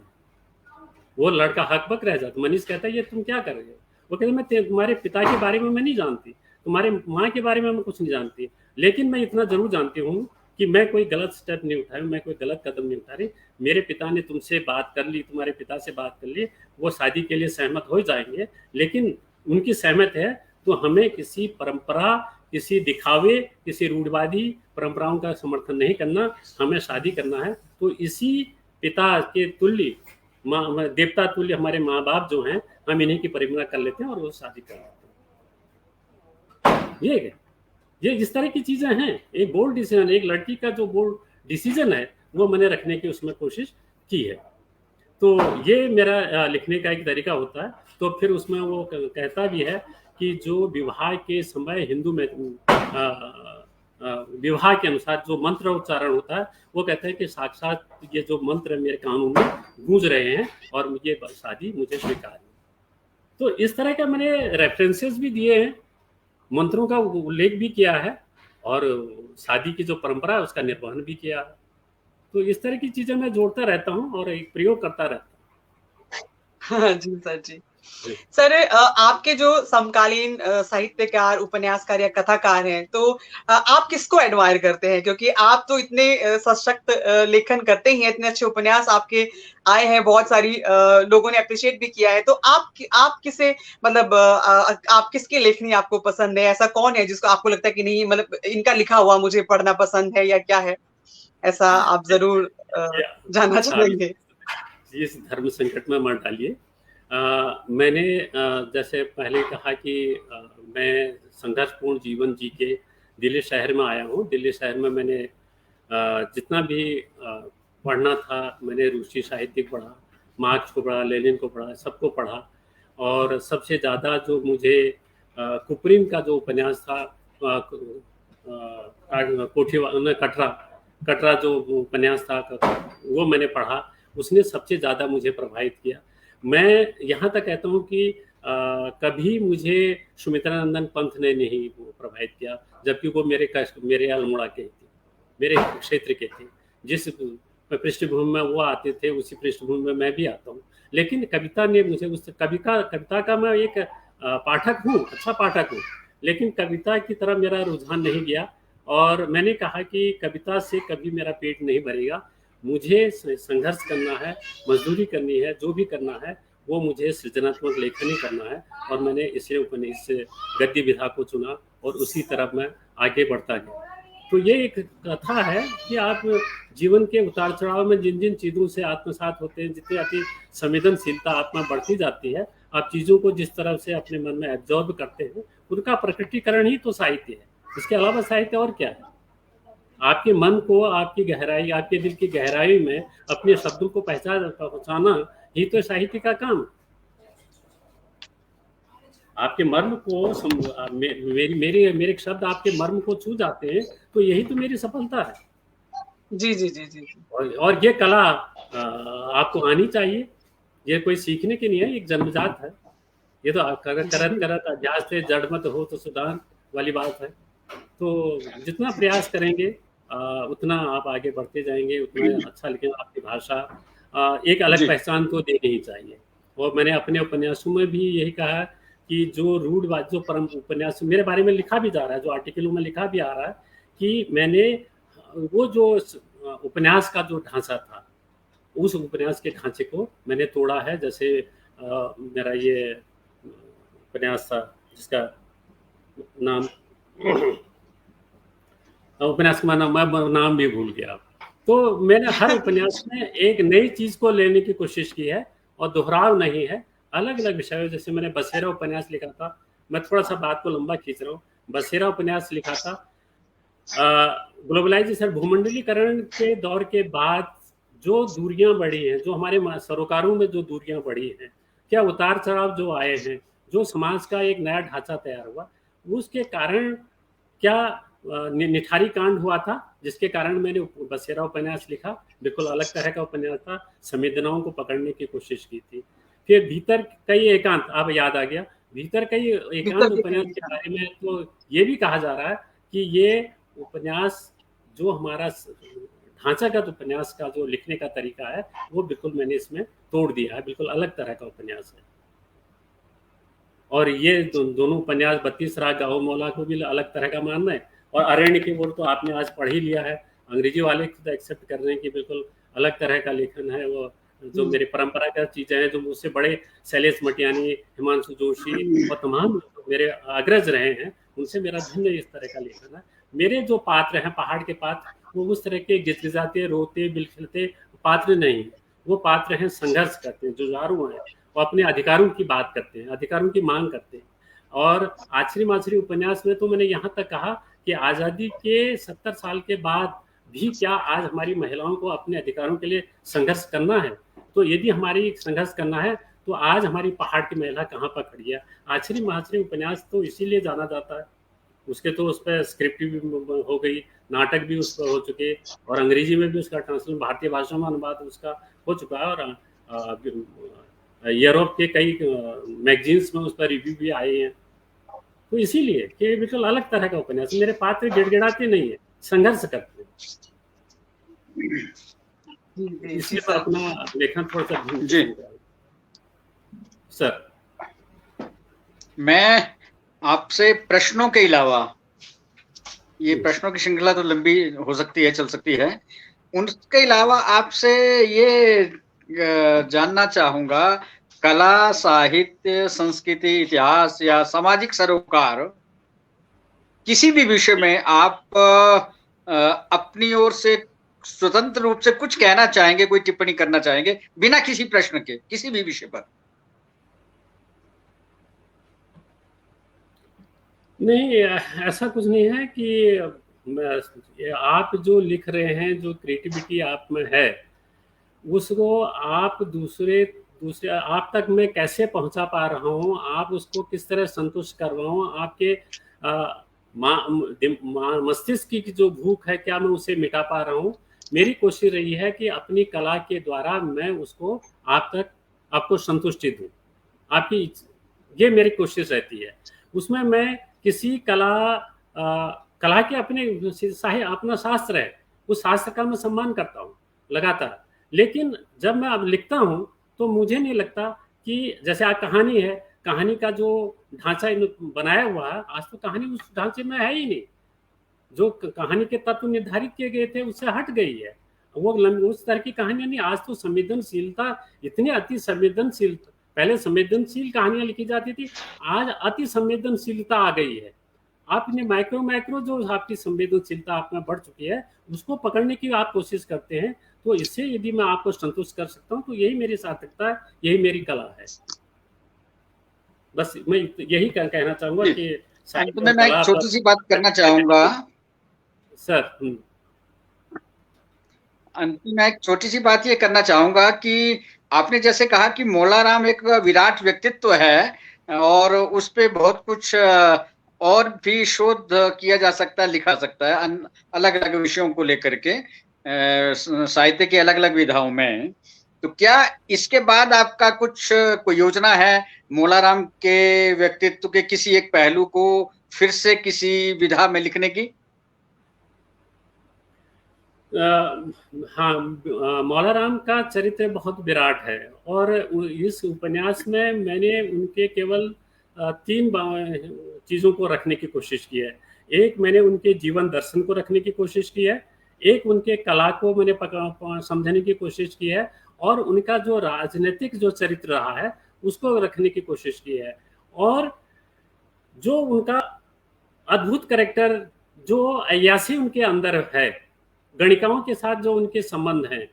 वो लड़का हकबक रह जाता। मनीष कहता है ये तुम क्या कर रहे हो? वो कहते मैं तुम्हारे पिता के बारे में मैं नहीं जानती, तुम्हारे माँ के बारे में मैं कुछ नहीं जानती, लेकिन मैं इतना जरूर जानती हूँ कि मैं कोई गलत स्टेप नहीं उठाई, मैं कोई गलत कदम नहीं उठा रही। मेरे पिता ने तुमसे बात कर ली, तुम्हारे पिता से बात कर ली, वो शादी के लिए सहमत हो जाएंगे, लेकिन उनकी सहमत है तो हमें किसी परंपरा, किसी दिखावे, किसी रूढ़वादी परंपराओं का समर्थन नहीं करना, हमें शादी करना है। तो इसी पिता के तुल्य, देवता तुल्य हमारे माँ बाप जो हैं, हम इन्हीं की परिक्रमा कर लेते हैं और वो शादी कर लेते हैं। ये इस तरह की चीजें हैं। एक बोल्ड डिसीजन, एक लड़की का जो बोल्ड डिसीजन है वो मैंने रखने की उसमें कोशिश की है। तो ये मेरा लिखने का एक तरीका होता है। तो फिर उसमें वो कहता भी है कि जो विवाह के समय हिंदू में विवाह के अनुसार जो मंत्र उच्चारण होता है, वो कहते हैं कि साक्षात ये जो मंत्र मेरे कानों में गूंज रहे हैं और ये शादी मुझे स्वीकार है। तो इस तरह का मैंने रेफरेंसेस भी दिए हैं, मंत्रों का उल्लेख भी किया है, और शादी की जो परंपरा है उसका निर्वहन भी किया है। तो इस तरह की चीजें मैं जोड़ता रहता हूँ और एक प्रयोग करता रहता हूँ। हाँ जी सर जी। सर, आपके जो समकालीन साहित्यकार, उपन्यासकार या कथाकार हैं, तो आप किसको एडमायर करते हैं? क्योंकि आप तो इतने सशक्त लेखन करते ही हैं, इतने अच्छे उपन्यास आपके आए हैं, बहुत सारी लोगों ने अप्रिशिएट भी किया है। तो आप किसे, मतलब आप किसकी लेखनी आपको पसंद है? ऐसा कौन है जिसको आपको लगता है कि नहीं, मतलब इनका लिखा हुआ मुझे पढ़ना पसंद है, या क्या है? ऐसा आप जरूर जानना चाहेंगे। इस धर्म संकट में मत डालिए। मैंने जैसे पहले कहा कि मैं संघर्षपूर्ण जीवन जी के दिल्ली शहर में आया हूँ। दिल्ली शहर में मैंने जितना भी पढ़ना था, मैंने रूसी साहित्य पढ़ा, मार्क्स को पढ़ा, लेनिन को पढ़ा, सबको पढ़ा। और सबसे ज़्यादा जो मुझे कुपरिन का जो उपन्यास था, कोठी कटरा जो उपन्यास था, वो मैंने पढ़ा। उसने सबसे ज़्यादा मुझे प्रभावित किया। मैं यहाँ तक कहता हूँ कि कभी मुझे सुमित्रानंदन पंत ने नहीं प्रभावित किया, जबकि वो मेरे अल्मोड़ा के थे, मेरे क्षेत्र के थे। जिस पृष्ठभूमि में वो आते थे, उसी पृष्ठभूमि में मैं भी आता हूँ। लेकिन कविता ने मुझे, उस कविता का मैं एक पाठक हूँ, अच्छा पाठक हूँ, लेकिन कविता की तरह मेरा रुझान नहीं गया। और मैंने कहा कि कविता से कभी मेरा पेट नहीं भरेगा, मुझे संघर्ष करना है, मजदूरी करनी है, जो भी करना है वो मुझे सृजनात्मक लेखन ही करना है। और मैंने इसलिए इस गद्य विधा को चुना और उसी तरफ मैं आगे बढ़ता गया। तो ये एक कथा है कि आप जीवन के उतार चढ़ाव में जिन जिन चीज़ों से आत्मसात होते हैं, जितनी अति संवेदनशीलता आत्मा बढ़ती जाती है, आप चीज़ों को जिस तरह से अपने मन में एब्जॉर्ब करते हैं, उनका प्रकटीकरण ही तो साहित्य है। इसके अलावा साहित्य और क्या है? आपके मन को, आपकी गहराई, आपके दिल की गहराई में अपने शब्दों को पहुंचाना ही तो साहित्य का काम। आपके मर्म को मेरे शब्द आपके मर्म को छू जाते हैं, तो यही तो मेरी सफलता है। जी जी जी जी। और ये कला आपको आनी चाहिए। ये कोई सीखने की नहीं है, एक जन्मजात है। ये तो करत अभ्यास से जड़ मत हो तो सुधार वाली बात है। तो जितना प्रयास करेंगे उतना आप आगे बढ़ते जाएंगे, उतना अच्छा। लेकिन आपकी भाषा एक अलग पहचान तो देनी ही चाहिए। और मैंने अपने उपन्यासों में भी यही कहा कि जो रूढ़वाद, जो परम उपन्यास मेरे बारे में लिखा भी जा रहा है, जो आर्टिकलों में लिखा भी आ रहा है, कि मैंने वो जो उपन्यास का जो ढांचा था, उस उपन्यास के ढांचे को मैंने तोड़ा है। जैसे मेरा ये उपन्यास था जिसका नाम, उपन्यास का नाम मैं नाम भी भूल गया। तो मैंने हर उपन्यास में एक नई चीज को लेने की कोशिश की है और दोहराव नहीं है। अलग अलग विषयों, जैसे मैंने बसेरा उपन्यास लिखा था, मैं थोड़ा सा बात को लंबा खींच रहा हूँ। बसेरा उपन्यास लिखा था ग्लोबलाइजेशन, भूमंडलीकरण के दौर के बाद जो दूरियां बढ़ी हैं, जो हमारे सरोकारों में जो दूरियां बढ़ी हैं, क्या उतार चढ़ाव जो आए हैं, जो समाज का एक नया ढांचा तैयार हुआ, उसके कारण क्या निठारी कांड हुआ था, जिसके कारण मैंने बसेरा उपन्यास लिखा। बिल्कुल अलग तरह का उपन्यास था, संवेदनाओं को पकड़ने की कोशिश की थी। फिर भीतर कई एकांत, अब याद आ गया, भीतर कई एकांत उपन्यास के बारे में तो ये भी कहा जा रहा है कि ये उपन्यास जो हमारा ढांचागत उपन्यास का जो लिखने का तरीका है, वो बिल्कुल मैंने इसमें तोड़ दिया है। बिल्कुल अलग तरह का उपन्यास है। और ये दोनों उपन्यास 32 राग गाओ मौला को भी अलग तरह का मानना है। और अरण्य की ओर तो आपने आज पढ़ ही लिया है। अंग्रेजी वाले तो एक्सेप्ट कर रहे हैं कि बिल्कुल अलग तरह का लेखन है। वो जो मेरे परंपरागत चीजें हैं, जो मुझसे बड़े शैलेश मटियानी, हिमांशु जोशी और तमाम मेरे अग्रज रहे हैं, उनसे मेरा भिन्न इस तरह का लेखन है। मेरे जो पात्र हैं, पहाड़ के पात्र, वो उस तरह के गिजगिजाते, रोते, बिलखिलते पात्र नहीं। वो पात्र हैं संघर्ष करते हैं, जुझारू हैं, वो अपने अधिकारों की बात करते हैं, अधिकारों की मांग करते हैं। और आछरी माछरी उपन्यास में तो मैंने यहाँ तक कहा कि आज़ादी के 70 साल के बाद भी क्या आज हमारी महिलाओं को अपने अधिकारों के लिए संघर्ष करना है? तो यदि हमारी संघर्ष करना है तो आज हमारी पहाड़ की महिला कहाँ पर खड़ी है? आछरी माछरी उपन्यास तो इसीलिए जाना जाता है। उसके तो उस पर स्क्रिप्ट भी हो गई, नाटक भी उस पर हो चुके, और अंग्रेजी में भी उसका ट्रांसलेशन, भारतीय भाषा में अनुवाद उसका हो चुका है। और यूरोप के कई मैगजीन्स में उस पर रिव्यू भी आए हैं। तो इसीलिए कि बिल्कुल अलग तरह का उपन्यास। मेरे पात्र गिड़गिड़ाते नहीं है, संघर्ष करते हैं। इसलिए अपना लेखन थोड़ा सा जी सर। मैं आपसे प्रश्नों के अलावा, ये प्रश्नों की श्रृंखला तो लंबी हो सकती है, चल सकती है, उनके अलावा आपसे ये जानना चाहूंगा, कला, साहित्य, संस्कृति, इतिहास या सामाजिक सरोकार, किसी भी विषय में आप अपनी ओर से स्वतंत्र रूप से कुछ कहना चाहेंगे, कोई टिप्पणी करना चाहेंगे, बिना किसी प्रश्न के, किसी भी विषय पर? नहीं, ऐसा कुछ नहीं है कि आप जो लिख रहे हैं, जो क्रिएटिविटी आप में है, उसको आप दूसरे दूसरे आप तक मैं कैसे पहुंचा पा रहा हूं, आप उसको किस तरह संतुष्ट कर रहा हूं, आपके मस्तिष्क की जो भूख है, क्या मैं उसे मिटा पा रहा हूं। मेरी कोशिश रही है कि अपनी कला के द्वारा मैं उसको आपको संतुष्टि दूं, आपकी, ये मेरी कोशिश रहती है। उसमें मैं किसी कला के अपना शास्त्र है, उस शास्त्र का मैं सम्मान करता हूँ लगातार। लेकिन जब मैं अब लिखता हूँ तो मुझे नहीं लगता कि जैसे आज कहानी है, कहानी का जो ढांचा बनाया हुआ है, आज तो कहानी उस ढांचे में है ही नहीं। जो कहानी के तत्व निर्धारित किए गए थे उससे हट गई है, वो उस तरह की कहानी नहीं। आज तो संवेदनशीलता इतनी अति संवेदनशील, पहले संवेदनशील कहानियां लिखी जाती थी, आज अति संवेदनशीलता आ गई है। आपने माइक्रो जो आपकी संवेदनशीलता आप में बढ़ चुकी है, उसको पकड़ने की आप कोशिश करते हैं। तो इससे यदि मैं आपको संतुष्ट कर सकता हूँ तो यही मेरी सार्थकता है, यही मेरी कला है। बस मैं यही कहना चाहूंगा कि अंत में मैं एक छोटी सी बात करना चाहूंगा सर। अंत में एक छोटी सी बात ये करना चाहूंगा कि आपने जैसे कहा कि मौलाराम एक विराट व्यक्तित्व है और उस पे बहुत कुछ और भी शोध किया जा सकता है, लिखा सकता है अलग अलग विषयों को लेकर के, साहित्य की अलग अलग विधाओं में। तो क्या इसके बाद आपका कोई योजना है मौलाराम के व्यक्तित्व के किसी एक पहलू को फिर से किसी विधा में लिखने की? हाँ, मौलाराम का चरित्र बहुत विराट है और इस उपन्यास में मैंने उनके केवल 3 चीज़ों को रखने की कोशिश की है। एक, मैंने उनके जीवन दर्शन को रखने की कोशिश की है, एक उनके कला को मैंने समझने की कोशिश की है, और उनका जो राजनीतिक जो चरित्र रहा है उसको रखने की कोशिश की है। और जो उनका अद्भुत कैरेक्टर, जो अय्यासी उनके अंदर है, गणिकाओं के साथ जो उनके संबंध हैं,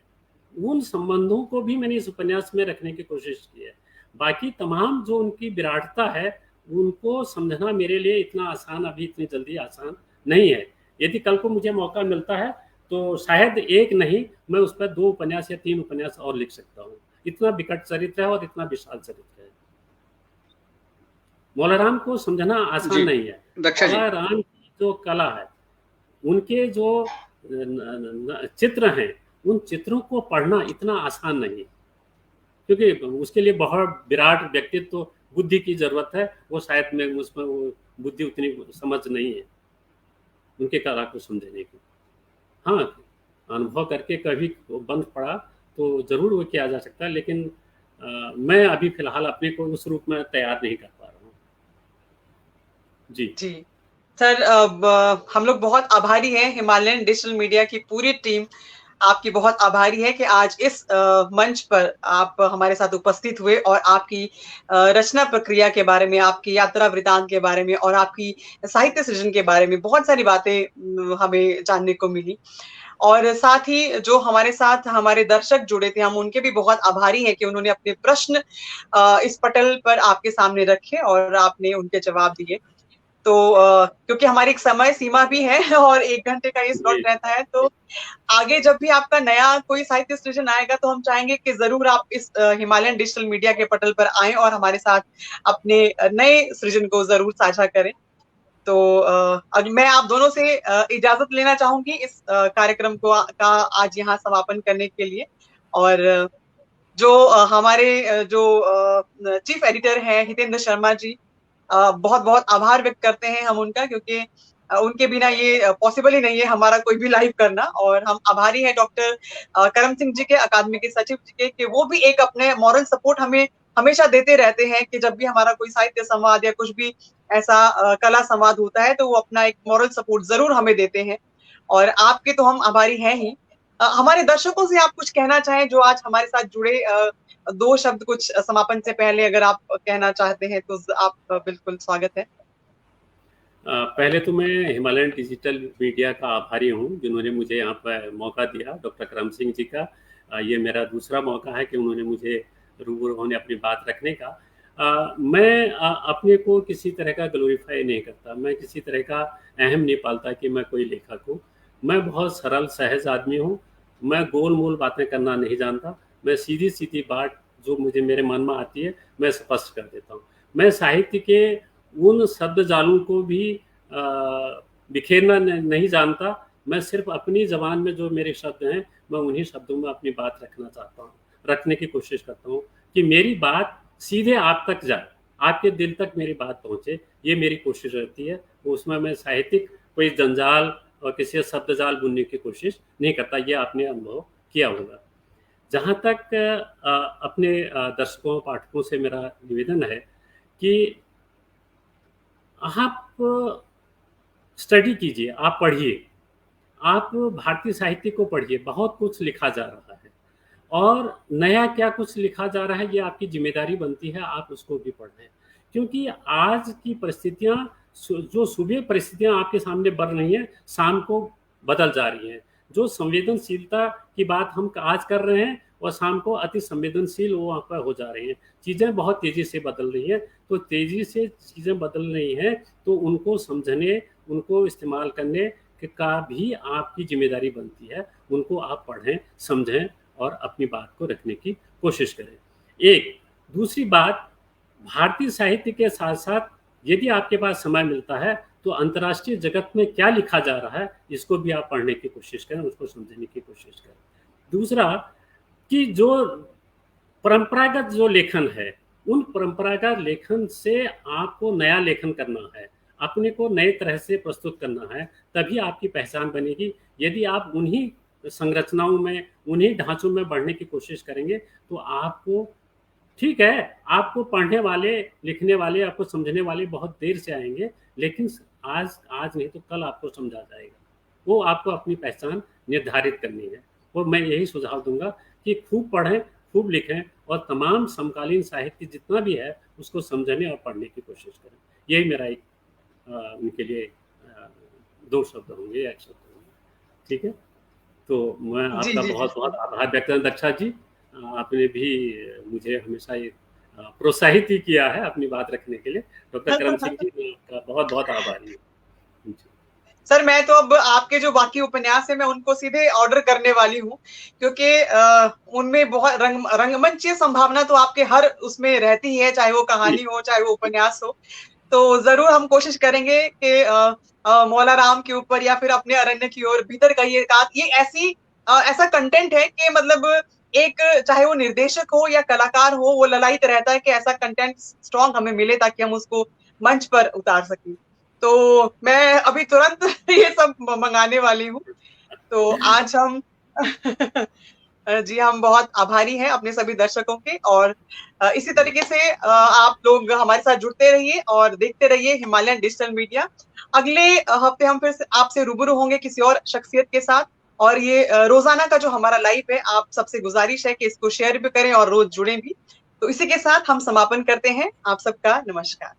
उन संबंधों को भी मैंने इस उपन्यास में रखने की कोशिश की है। बाकी तमाम जो उनकी विराटता है उनको समझना मेरे लिए इतना आसान, अभी इतनी जल्दी आसान नहीं है। यदि कल को मुझे मौका मिलता है तो शायद एक नहीं, मैं उस पर 2 उपन्यास या 3 उपन्यास और लिख सकता हूँ। इतना विकट चरित्र है और इतना विशाल चरित्र है। मौलाराम को समझना आसान नहीं है। मौलाराम की जो कला है, उनके जो चित्र हैं, उन चित्रों को पढ़ना इतना आसान नहीं, क्योंकि उसके लिए बहुत विराट व्यक्तित्व, बुद्धि की जरूरत है। वो शायद में उसमें वो बुद्धि उतनी समझ नहीं है उनके कला को समझने की। हाँ, अनुभव करके कभी बंद पड़ा तो जरूर वो किया जा सकता है, लेकिन मैं अभी फिलहाल अपने को उस रूप में तैयार नहीं कर पा रहा हूँ। जी सर, हम लोग बहुत आभारी हैं, हिमालयन डिजिटल मीडिया की पूरी टीम आपकी बहुत आभारी है कि आज इस मंच पर आप हमारे साथ उपस्थित हुए और आपकी रचना प्रक्रिया के बारे में, आपकी यात्रा वृतांत के बारे में और आपकी साहित्य सृजन के बारे में बहुत सारी बातें हमें जानने को मिली। और साथ ही जो हमारे साथ हमारे दर्शक जुड़े थे, हम उनके भी बहुत आभारी हैं कि उन्होंने अपने प्रश्न इस पटल पर आपके सामने रखे और आपने उनके जवाब दिए। तो क्योंकि हमारी एक समय सीमा भी है और 1 घंटे का ये स्लॉट रहता है, तो आगे जब भी आपका नया कोई साहित्य सृजन आएगा तो हम चाहेंगे कि जरूर आप इस हिमालयन डिजिटल मीडिया के पटल पर आएं और हमारे साथ अपने नए सृजन को जरूर साझा करें। तो मैं आप दोनों से इजाजत लेना चाहूंगी इस कार्यक्रम का आज यहाँ समापन करने के लिए। और जो हमारे जो चीफ एडिटर हैं हितेंद्र शर्मा जी, बहुत बहुत आभार व्यक्त करते हैं हम उनका, क्योंकि उनके बिना ये पॉसिबल ही नहीं है हमारा कोई भी लाइव करना। और हम आभारी हैं डॉक्टर करम सिंह जी के, अकादमी के सचिव जी के, कि वो भी एक अपने मॉरल सपोर्ट हमें हमेशा देते रहते हैं कि जब भी हमारा कोई साहित्य संवाद या कुछ भी ऐसा कला संवाद होता है तो वो अपना एक मॉरल सपोर्ट जरूर हमें देते हैं, और आपके तो हम आभारी हैं ही। हमारे दर्शकों से आप कुछ कहना चाहें जो आज हमारे साथ जुड़े, 2 शब्द कुछ समापन से पहले अगर आप कहना चाहते हैं तो आप बिल्कुल स्वागत है। पहले तो मैं हिमालयन डिजिटल मीडिया का आभारी हूँ जिन्होंने मुझे यहाँ पर मौका दिया, डॉक्टर करम सिंह जी का। ये मेरा दूसरा मौका है कि उन्होंने मुझे रूबरू होने अपनी बात रखने का। मैं अपने को किसी तरह का ग्लोरीफाई नहीं करता, मैं किसी तरह का अहम नहीं पालता कि मैं कोई लेखक हूँ। मैं बहुत सरल सहज आदमी हूँ, मैं गोल मोल बातें करना नहीं जानता, मैं सीधी सीधी बात जो मुझे मेरे मन में आती है मैं स्पष्ट कर देता हूँ। मैं साहित्य के उन शब्द जालों को भी बिखेरना नहीं जानता, मैं सिर्फ अपनी ज़बान में जो मेरे शब्द हैं मैं उन्हीं शब्दों में अपनी बात रखना चाहता हूँ, रखने की कोशिश करता हूँ कि मेरी बात सीधे आप तक जाए, आपके दिल तक मेरी बात पहुँचे, ये मेरी कोशिश रहती है। तो उसमें मैं साहित्यिक कोई जंजाल और किसी शब्द जाल बुनने की कोशिश नहीं करता, ये आपने अनुभव किया होगा। जहाँ तक अपने दर्शकों पाठकों से मेरा निवेदन है कि आप स्टडी कीजिए, आप पढ़िए, आप भारतीय साहित्य को पढ़िए, बहुत कुछ लिखा जा रहा है और नया क्या कुछ लिखा जा रहा है ये आपकी जिम्मेदारी बनती है, आप उसको भी पढ़ें। क्योंकि आज की परिस्थितियाँ जो सुबह परिस्थितियाँ आपके सामने बढ़ रही हैं, शाम को बदल जा रही हैं। जो संवेदनशीलता की बात हम आज कर रहे हैं और शाम को अति संवेदनशील वो वहाँ पर हो जा रही हैं। चीज़ें बहुत तेज़ी से बदल रही हैं, तो तेज़ी से चीज़ें बदल रही हैं तो उनको समझने, उनको इस्तेमाल करने का भी आपकी जिम्मेदारी बनती है। उनको आप पढ़ें, समझें और अपनी बात को रखने की कोशिश करें। एक दूसरी बात, भारतीय साहित्य के साथ साथ यदि आपके पास समय मिलता है तो अंतर्राष्ट्रीय जगत में क्या लिखा जा रहा है इसको भी आप पढ़ने की कोशिश करें, उसको समझने की कोशिश करें। दूसरा कि जो परंपरागत जो लेखन है, उन परंपरागत लेखन से आपको नया लेखन करना है, अपने को नए तरह से प्रस्तुत करना है, तभी आपकी पहचान बनेगी। यदि आप उन्हीं संरचनाओं में, उन्हीं ढांचों में बढ़ने की कोशिश करेंगे तो आपको, ठीक है, आपको पढ़ने वाले, लिखने वाले, आपको समझने वाले बहुत देर से आएंगे, लेकिन आज नहीं तो कल आपको समझा जाएगा। वो आपको अपनी पहचान निर्धारित करनी है। और मैं यही सुझाव दूंगा कि खूब पढ़ें, खूब लिखें और तमाम समकालीन साहित्य जितना भी है उसको समझने और पढ़ने की कोशिश करें। यही मेरा एक उनके लिए 2 शब्द होंगे या 1 शब्द होंगे। ठीक है, तो मैं आपका बहुत बहुत आभार व्यक्त करता हूं दक्षा जी। आपने भी मुझे हमेशा ये प्रोत्साहित ही किया है अपनी बात रखने के लिए। डॉक्टर करम सिंह जी, मैं आपका बहुत बहुत आभारी हूँ। सर मैं तो अब आपके जो बाकी उपन्यास है मैं उनको सीधे ऑर्डर करने वाली हूँ, क्योंकि उनमें बहुत रंगमंचीय संभावना तो आपके हर उसमें रहती ही है, चाहे वो कहानी हो चाहे वो उपन्यास हो। तो जरूर हम कोशिश करेंगे कि मौला राम के ऊपर या फिर अपने अरण्य की ओर भीतर का ये ऐसा कंटेंट है कि मतलब एक, चाहे वो निर्देशक हो या कलाकार हो, वो ललायत रहता है कि ऐसा कंटेंट स्ट्रॉन्ग हमें मिले ताकि हम उसको मंच पर उतार सकें। तो मैं अभी तुरंत ये सब मंगाने वाली हूँ। तो आज हम जी हम बहुत आभारी हैं अपने सभी दर्शकों के, और इसी तरीके से आप लोग हमारे साथ जुड़ते रहिए और देखते रहिए हिमालयन डिजिटल मीडिया। अगले हफ्ते हम फिर आपसे रूबरू होंगे किसी और शख्सियत के साथ, और ये रोजाना का जो हमारा लाइव है, आप सबसे गुजारिश है कि इसको शेयर भी करें और रोज जुड़ें भी। तो इसी के साथ हम समापन करते हैं। आप सबका नमस्कार।